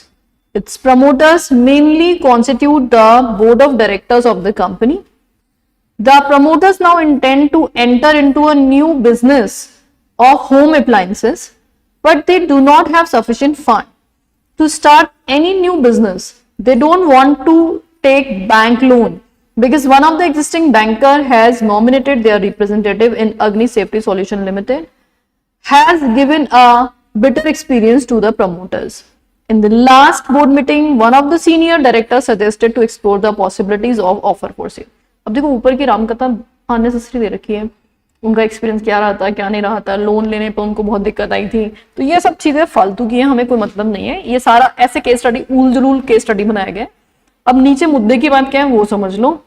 Its promoters mainly constitute the board of directors of the company. The promoters now intend to enter into a new business of home appliances, but they do not have sufficient fund to start any new business. They don't want to take bank loan because one of the existing banker has nominated their representative in Agni Safety Solution Limited, has given a bitter experience to the promoters. In the last board meeting, one of the senior directors suggested to explore the possibilities of offer for sale. अब देखो ऊपर की रामकथा अननेसेसरी दे रखी है, उनका एक्सपीरियंस क्या रहा था क्या नहीं रहा था, लोन लेने पर उनको बहुत दिक्कत आई थी, तो ये सब चीजें फालतू की है, हमें कोई मतलब नहीं है. ये सारा ऐसे केस स्टडी ऊल जलूल केस स्टडी बनाया गया. अब नीचे मुद्दे की बात क्या है वो समझ लो.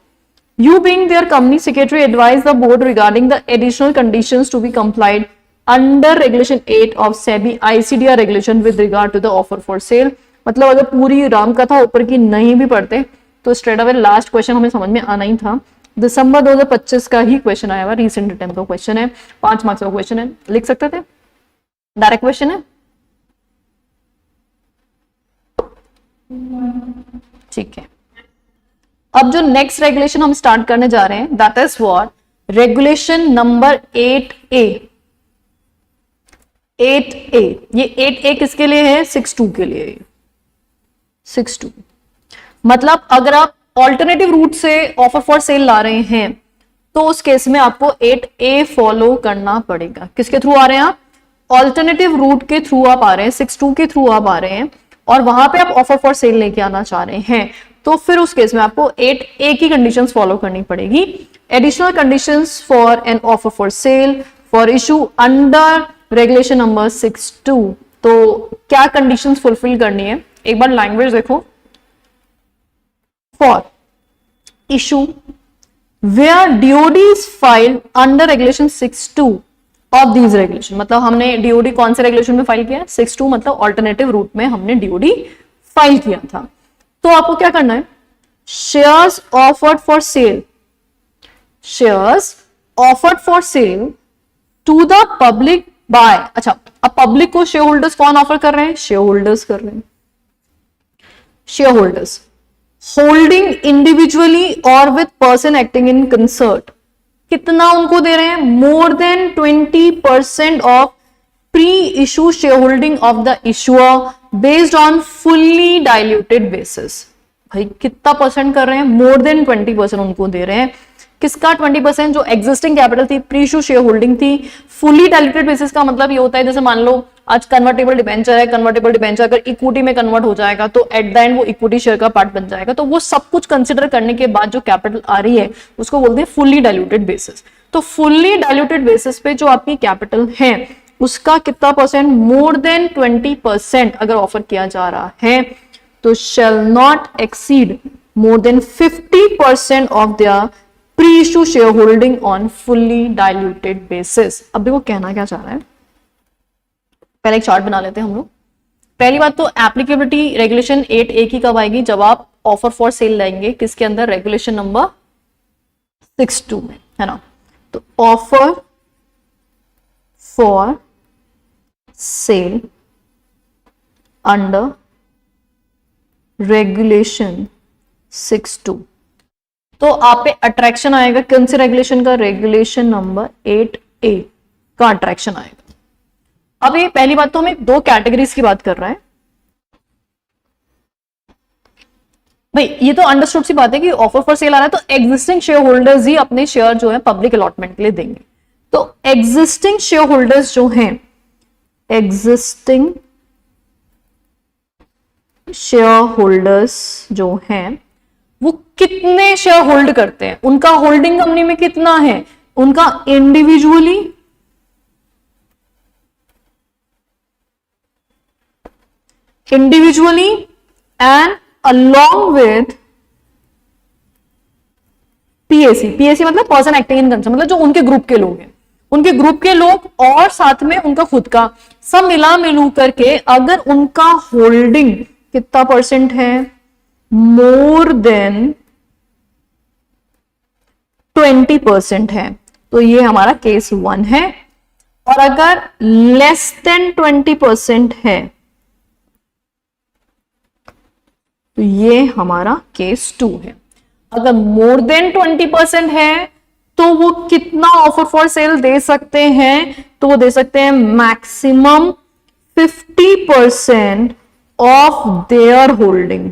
You being their company secretary advised the board regarding the additional conditions to be complied under regulation 8 of SEBI ICDR regulation with regard to the offer for sale. मतलब अगर पूरी रामकथा ऊपर की नहीं भी पढ़ते तो स्ट्रेट अवे लास्ट क्वेश्चन हमें समझ में आना ही था. दिसंबर 2025 का ही क्वेश्चन आया हुआ, रिसेंट टाइम का क्वेश्चन है, 5 मार्क्स का क्वेश्चन है, लिख सकते थे, डायरेक्ट क्वेश्चन है. ठीक है, अब जो नेक्स्ट रेगुलेशन हम स्टार्ट करने जा रहे हैं that is what, regulation number 8A. 8A, ये 8A किसके लिए है, 6.2 के लिए. 6.2 मतलब अगर आप ऑल्टरनेटिव रूट से ऑफर फॉर सेल ला रहे हैं तो उस केस में आपको 8A फॉलो करना पड़ेगा. किसके थ्रू आ रहे हैं आप, ऑल्टरनेटिव रूट के थ्रू आप आ रहे हैं, 6.2 के थ्रू आप आ रहे हैं और वहां पे आप ऑफर फॉर सेल लेके आना चाह रहे हैं, तो फिर उस केस में आपको 8A की कंडीशंस फॉलो करनी पड़ेगी. Additional conditions for an offer for sale for issue under regulation number 6.2. तो क्या कंडीशंस फुलफिल करनी है, एक बार लैंग्वेज देखो. For issue where DOD is filed under regulation 6.2 of these regulation. मतलब हमने DOD कौन से रेगुलेशन में फाइल किया, 6.2 मतलब ऑल्टरनेटिव रूट में हमने DOD फाइल किया था. तो आपको क्या करना है, shares offered for sale, shares offered for sale to the public by. अच्छा, अब पब्लिक को शेयर होल्डर्स कौन ऑफर कर रहे हैं, शेयर होल्डर्स कर रहे हैं. शेयर होल्डर्स होल्डिंग इंडिविजुअली और with person acting in concert. कितना उनको दे रहे हैं, more than 20% of pre issue share holding of the issuer based on fully diluted basis. भाई कितना परसेंट कर रहे हैं, मोर देन 20% उनको दे रहे हैं. किसका 20%, जो एग्जिस्टिंग कैपिटल थी, प्री इशू शेयर होल्डिंग थी. फुल्ली डाइल्यूटेड बेसिस का मतलब ये होता है जैसे मान लो आज कन्वर्टेबल डिबेंचर है, कन्वर्टेबल डिबेंचर अगर इक्विटी में कन्वर्ट हो जाएगा तो एट द एंड वो इक्विटी शेयर का पार्ट बन जाएगा. तो वो सब कुछ कंसिडर करने के बाद जो कैपिटल आ रही है उसको बोलते हैं फुल्ली डाइल्यूटेड बेसिस. तो फुल्ली डाइल्यूटेड बेसिस पे जो आपकी कैपिटल है उसका कितना परसेंट, मोर देन 20% अगर ऑफर किया जा रहा है तो शैल not exceed more than 50% of their pre-issue shareholding on fully diluted basis। अब देखो कहना क्या चाह रहा है, पहले एक चार्ट बना लेते हैं हम लोग। पहली बात तो एप्लीकेबिलिटी रेगुलेशन 8A की कब आएगी, जब आप ऑफर फॉर सेल लाएंगे किसके अंदर, रेगुलेशन नंबर 62 में, है ना। तो offer for cell under regulation 62, तो आप पे अट्रैक्शन आएगा कौन से रेगुलेशन का, रेगुलेशन नंबर 8A का अट्रैक्शन आएगा। अब ये पहली बात तो हमें दो कैटेगरीज की बात कर रहा है भाई, ये तो अंडरस्टूड सी बात है कि ऑफर फॉर सेल आ रहा है तो एग्जिस्टिंग शेयर होल्डर्स ही अपने शेयर जो है पब्लिक अलॉटमेंट के लिए देंगे। तो एग्जिस्टिंग शेयर होल्डर्स जो हैं, एग्जिस्टिंग शेयर होल्डर्स जो हैं वो कितने शेयर होल्ड करते हैं, उनका होल्डिंग कंपनी में कितना है, उनका individually and along with PAC मतलब पर्सन एक्टिंग इन कंसर्न, मतलब जो उनके ग्रुप के लोग हैं, उनके ग्रुप के लोग और साथ में उनका खुद का सब मिलू करके अगर उनका होल्डिंग कितना परसेंट है, मोर देन 20% है, तो ये हमारा केस 1 है। और अगर लेस देन 20% है तो ये हमारा केस 2 है। अगर मोर देन 20% है तो वो कितना ऑफर फॉर सेल दे सकते हैं, तो वो दे सकते हैं maximum 50% of there holding,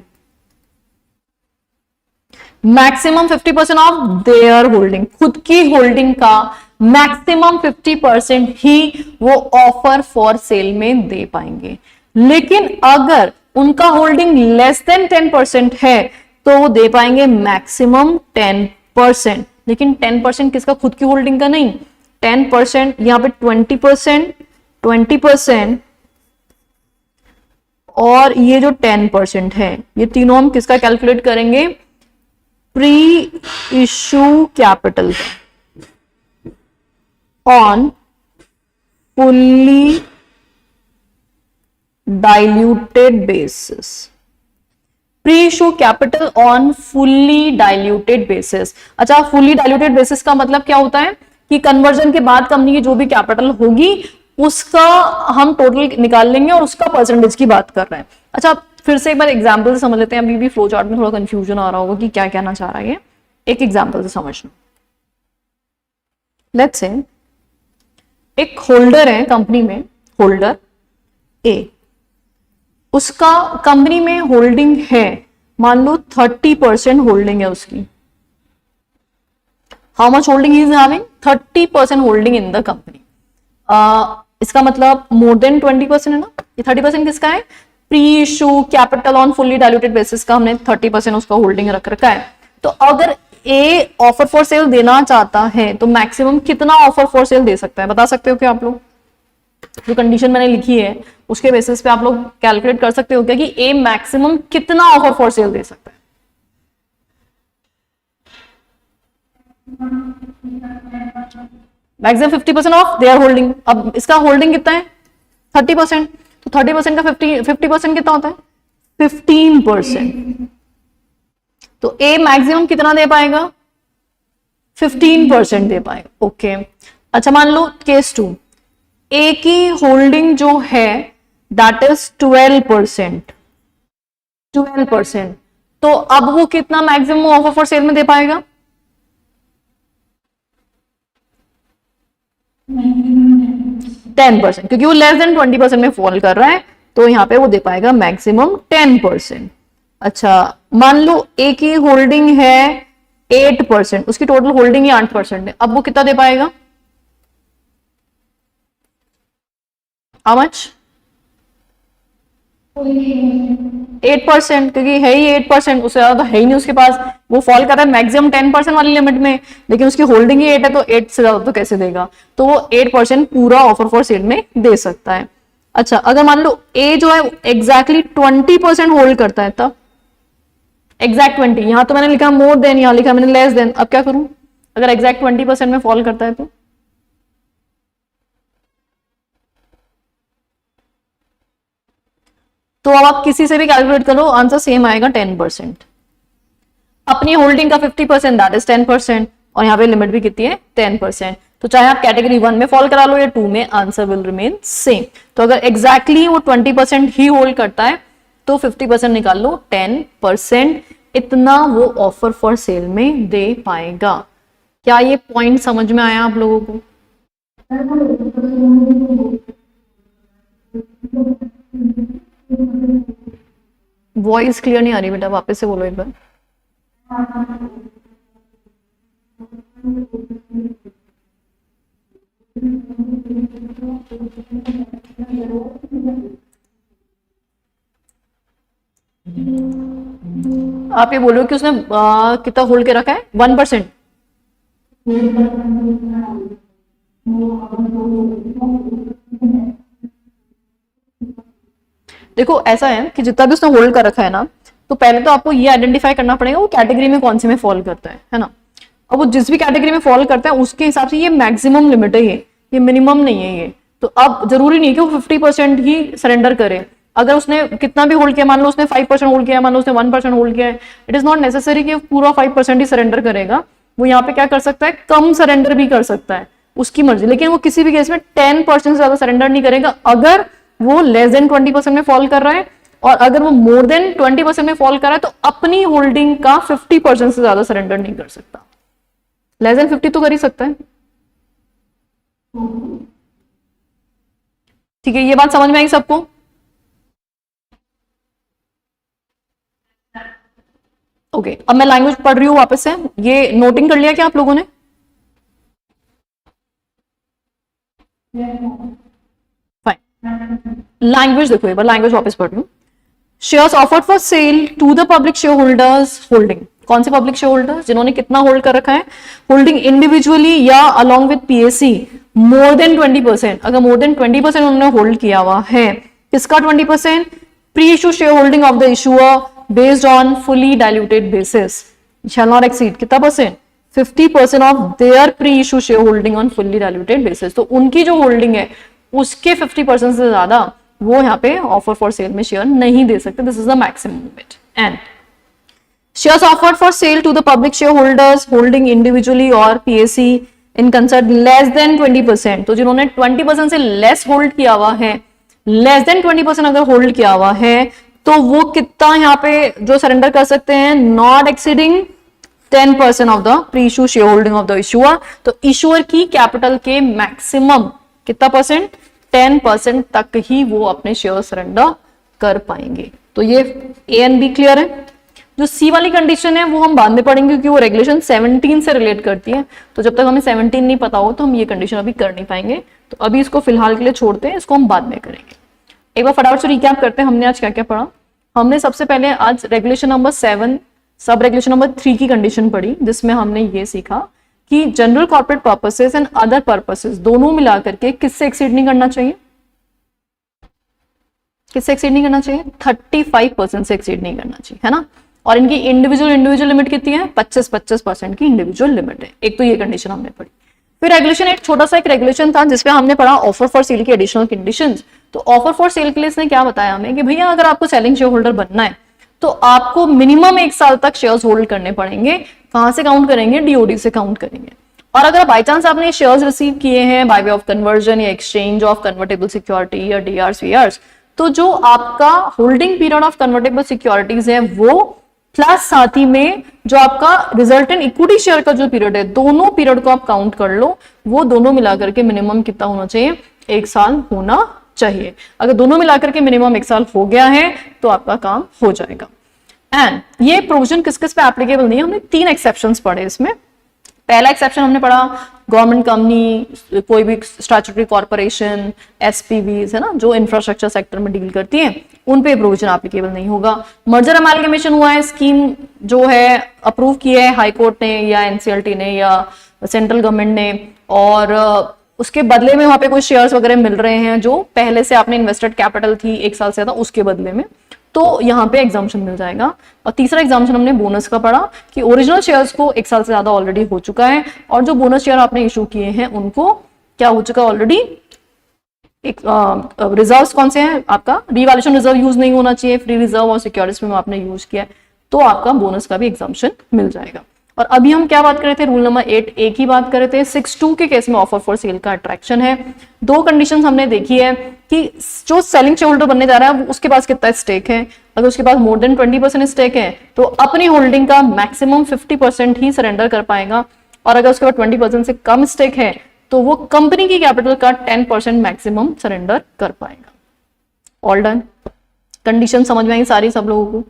maximum 50% of there holding, खुद की होल्डिंग का मैक्सिमम 50% ही वो ऑफर फॉर सेल में दे पाएंगे। लेकिन अगर उनका होल्डिंग लेस देन 10% है तो वो दे पाएंगे मैक्सिमम 10%, लेकिन 10% किसका, खुद की होल्डिंग का नहीं, 10% यहां पे 20% और ये जो 10% है, ये तीनों हम किसका कैलकुलेट करेंगे, प्री इश्यू कैपिटल का on fully diluted basis, pre issue capital on fully diluted basis. अच्छा, फुल्ली डाइल्यूटेड बेसिस का मतलब क्या होता है कि कन्वर्जन के बाद कंपनी की जो भी कैपिटल होगी उसका हम टोटल निकाल लेंगे और उसका परसेंटेज की बात कर रहे हैं। अच्छा, फिर से एक बार एग्जांपल से समझ लेते हैं, अभी भी फ्लो चार्ट में थोड़ा कंफ्यूजन आ रहा होगा कि क्या कहना चाह रहा है। एक एग्जांपल से समझना, लेट्स से एक होल्डर है कंपनी में, होल्डर ए, उसका कंपनी में होल्डिंग है, मान लो 30% होल्डिंग है उसकी। How much holding is having, 30% holding in the company. इसका मतलब मोर देन 20% है ना। ये 30% किसका है, pre issue capital on fully diluted basis का हमने 30% उसका होल्डिंग रख रखा है। तो अगर ए ऑफर फॉर सेल देना चाहता है तो मैक्सिमम कितना ऑफर फॉर सेल दे सकता है, बता सकते हो क्या आप लोग? जो कंडीशन मैंने लिखी है उसके बेसिस पे आप लोग कैलकुलेट कर सकते हो क्या कि ए मैक्सिमम कितना ऑफर फॉर सेल दे सकता है? Maximum 50% of there holding. अब इसका होल्डिंग कितना है, 30%, तो 30% का 50% कितना होता है, 15%। तो ए मैक्सिमम कितना दे पाएगा, 15% दे पाएगा। ओके, अच्छा मान लो केस 2, ए की होल्डिंग जो है दैट इज 12%, तो अब वो कितना मैक्सिमम ऑफर फॉर सेल में दे पाएगा, 10%, क्योंकि वो लेस देन 20% में फॉल कर रहा है, तो यहां पे वो दे पाएगा मैक्सिमम 10%। अच्छा, मान लो ए की होल्डिंग है 8%, उसकी टोटल होल्डिंग ही 8% है, अब वो कितना दे पाएगा, हाउ मच, 8%, क्योंकि है ही 8%, उससे ज्यादा है ही नहीं उसके पास, वो फॉल कर रहा है मैक्सिमम 10% वाली लिमिट में, लेकिन उसकी होल्डिंग ही 8 है, तो 8 से ज्यादा तो कैसे देगा, तो वो 8% पूरा ऑफर फॉर सेल में दे सकता है। अच्छा, अगर मान लो ए जो है एग्जैक्टली 20% होल्ड करता है, तब एग्जैक्ट 20, यहां तो मैंने लिखा मोर देन, यहां लिखा मैंने लेस देन, अब क्या करूं? अगर एग्जैक्ट 20% में फॉल करता है तो अब आप किसी से भी कैलकुलेट करो, आंसर सेम आएगा 10%। अपनी होल्डिंग का 50% दैट इज 10%, और यहाँ पे लिमिट भी कितनी है 10%। तो चाहे आप कैटेगरी 1 में फॉल करा लो या 2 में, आंसर विल रिमेन सेम। तो अगर एग्जैक्टली वो 20% ही होल्ड करता है तो 50% निकाल लो, 10% इतना वो ऑफर फॉर सेल में दे पाएगा। क्या ये पॉइंट समझ में आया आप लोगों को? वॉइस क्लियर नहीं आ रही बेटा, वापस से बोलो एक बार। आप ये बोलो कि उसने कितना होल्ड के रखा है, 1%। देखो ऐसा है कि जितना भी उसने होल्ड कर रखा है ना, तो पहले तो आपको ये आइडेंटिफाई करना पड़ेगा वो कैटेगरी में कौन सी में फॉल करता है ना। अब वो जिस भी कैटेगरी में फॉल करता है उसके हिसाब से ये मैक्सिमम लिमिट है, ये मिनिमम नहीं है ये। तो अब जरूरी नहीं कि वो 50% ही सरेंडर करे। अगर उसने कितना भी होल्ड किया, मान लो उसने 5% होल्ड किया, मान लो उसने 1% होल्ड किया है, इट इज नॉट नेसेसरी कि पूरा 5% ही सरेंडर करेगा। वो यहाँ पे क्या कर सकता है, कम सरेंडर भी कर सकता है, उसकी मर्जी। लेकिन वो किसी भी केस में 10% से ज्यादा सरेंडर नहीं करेगा अगर वो लेस देन 20% में फॉल कर रहा है, और अगर वो मोर देन 20% में फॉल कर रहा है तो अपनी होल्डिंग का 50% से ज्यादा सरेंडर नहीं कर सकता। लेस देन 50 तो कर ही सकता है। ठीक है, ये बात समझ में आई सबको? ओके, अब मैं लैंग्वेज पढ़ रही हूं वापस से। ये नोटिंग कर लिया क्या आप लोगों ने? फाइन, लैंग्वेज देखो एक बार, लैंग्वेज वापस पढ़ रही हूँ। Shares offered for sale to the public share holders holding, कौन से पब्लिक शेयर होल्डर्स? जिन्होंने कितना होल्ड कर रखा है, होल्डिंग इंडिविजुअली या along with PSC more than 20%। अगर मोर देन 20% उन्होंने होल्ड किया हुआ है, किसका 20%? Pre issue share holding of the issuer based on fully diluted basis shall not exceed कितना percent? 50% of their pre issue share holding on fully diluted basis. तो उनकी जो होल्डिंग है उसके 50% से ज्यादा वो यहाँ पे ऑफर फॉर सेल में शेयर नहीं दे सकते। This is the maximum limit. And shares offered for sale to the public share holders holding individually और PSC in concern less than 20%। तो जिन्होंने 20% से लेस होल्ड किया हुआ है, लेस देन 20% अगर होल्ड किया हुआ है तो वो कितना यहाँ पे जो सरेंडर कर सकते हैं, not exceeding 10% of the pre issue share holding of the issuer. तो इशूअर की कैपिटल के मैक्सिमम कितना परसेंट? 10% तक ही वो अपने शेयर सरेंडर कर पाएंगे। तो ये ए एंड बी क्लियर है। जो सी वाली कंडीशन है वो हम बाद में पढ़ेंगे क्योंकि वो रेगुलेशन 17 से रिलेट करती है। तो जब तक हमें 17 नहीं पता हो तो हम ये कंडीशन अभी कर नहीं पाएंगे। तो अभी इसको फिलहाल के लिए छोड़ते हैं, इसको हम बाद में करेंगे। एक बार फटाफट से रिकैप करते हैं हमने आज क्या क्या पढ़ा। हमने सबसे पहले आज regulation number 7 sub regulation number 3 की कंडीशन पढ़ी, जिसमें हमने ये सीखा कि general corporate purposes and other purposes दोनों मिलाकर के किससे एक्सीड नहीं करना चाहिए, किससे एक्सीड नहीं करना चाहिए? 35% से एक्सीड नहीं करना चाहिए, है ना। और इनकी इंडिविजुअल लिमिट कितनी है? 25% की इंडिविजुअल लिमिट है। एक तो ये कंडीशन हमने पढ़ी। फिर रेगुलेशन एक छोटा सा एक रेगुलेशन था जिसपे हमने पढ़ा ऑफर फॉर सेल की एडिशनल कंडीशंस। तो ऑफर फॉर सेल के लिए इसने क्या बताया हमें कि भैया अगर आपको सेलिंग शेयर होल्डर बनना है तो आपको मिनिमम 1 साल तक शेयर्स होल्ड करने पड़ेंगे। कहां से काउंट करेंगे? डीओडी से काउंट करेंगे। और अगर बाई चांस आपने शेयर्स रिसीव किए हैं बाय वे ऑफ कन्वर्जन या एक्सचेंज ऑफ कन्वर्टेबल सिक्योरिटी या डीआरस वीआरस, तो जो आपका holding period of convertible securities है वो प्लस साथ ही में जो आपका रिजल्टेंट इक्विटी शेयर का जो पीरियड है, दोनों पीरियड को आप काउंट कर लो। वो दोनों मिलाकर के मिनिमम कितना होना चाहिए? 1 साल होना चाहिए। अगर दोनों मिलाकर के मिनिमम 1 साल हो गया है तो आपका काम हो जाएगा। एंड ये प्रोविजन किस किस पे एप्लीकेबल नहीं है, हमने 3 एक्सेप्शंस पढ़े इसमें। पहला एक्सेप्शन हमने पढ़ा गवर्नमेंट कंपनी, कोई भी स्टैट्यूटरी कॉर्पोरेशन, एसपीवीज, है ना, जो इंफ्रास्ट्रक्चर सेक्टर में डील करती हैं, उन पे प्रोविजन एप्लीकेबल नहीं होगा। मर्जर अमालगमेशन हुआ है, स्कीम जो है अप्रूव की है हाई कोर्ट ने या एनसीएलटी ने या सेंट्रल गवर्नमेंट ने, और उसके बदले में वहां पे कोई शेयर्स वगैरह मिल रहे हैं जो पहले से आपने इन्वेस्टेड कैपिटल थी 1 साल से ज्यादा, उसके बदले में तो यहाँ पे एग्जाम्पशन मिल जाएगा। और तीसरा एग्जाम्पशन हमने बोनस का पढ़ा कि ओरिजिनल शेयर्स को 1 साल से ज्यादा ऑलरेडी हो चुका है और जो बोनस शेयर आपने इशू किए हैं उनको क्या हो चुका है ऑलरेडी, एक रिजर्व्स कौन से हैं, आपका रिवैल्यूएशन रिजर्व यूज नहीं होना चाहिए, फ्री रिजर्व और सिक्योरिटीज में आपने यूज किया है, तो आपका बोनस का भी एग्जाम्पशन मिल जाएगा। और अभी हम क्या बात कर रहे थे, रूल नंबर 8A की बात कर रहे थे। 6(2) के केस में ऑफर फॉर सेल का अट्रैक्शन है। 2 कंडीशंस हमने देखी है कि जो सेलिंग शेयर होल्डर बनने जा रहा है उसके पास कितना स्टेक है, अगर उसके पास मोर देन 20% स्टेक है तो अपनी होल्डिंग का मैक्सिमम 50% ही सरेंडर कर पाएगा, और अगर उसके पास 20% से कम स्टेक है तो वो कंपनी की कैपिटल का 10% मैक्सिमम सरेंडर कर पाएगा। ऑल डन, कंडीशन समझ में आई सारी सब लोगों को?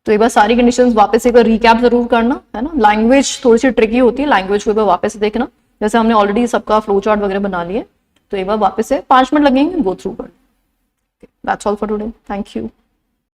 तो एक बार सारी कंडीशंस वापस एक बार रिकैप जरूर करना है ना। लैंग्वेज थोड़ी सी ट्रिकी होती है, लैंग्वेज को एक बार वापस से देखना, जैसे हमने ऑलरेडी सबका फ्लो चार्ट वगैरह बना लिए, तो एक बार वापस से 5 मिनट लगेंगे गो थ्रू कर। That's all for today, thank you.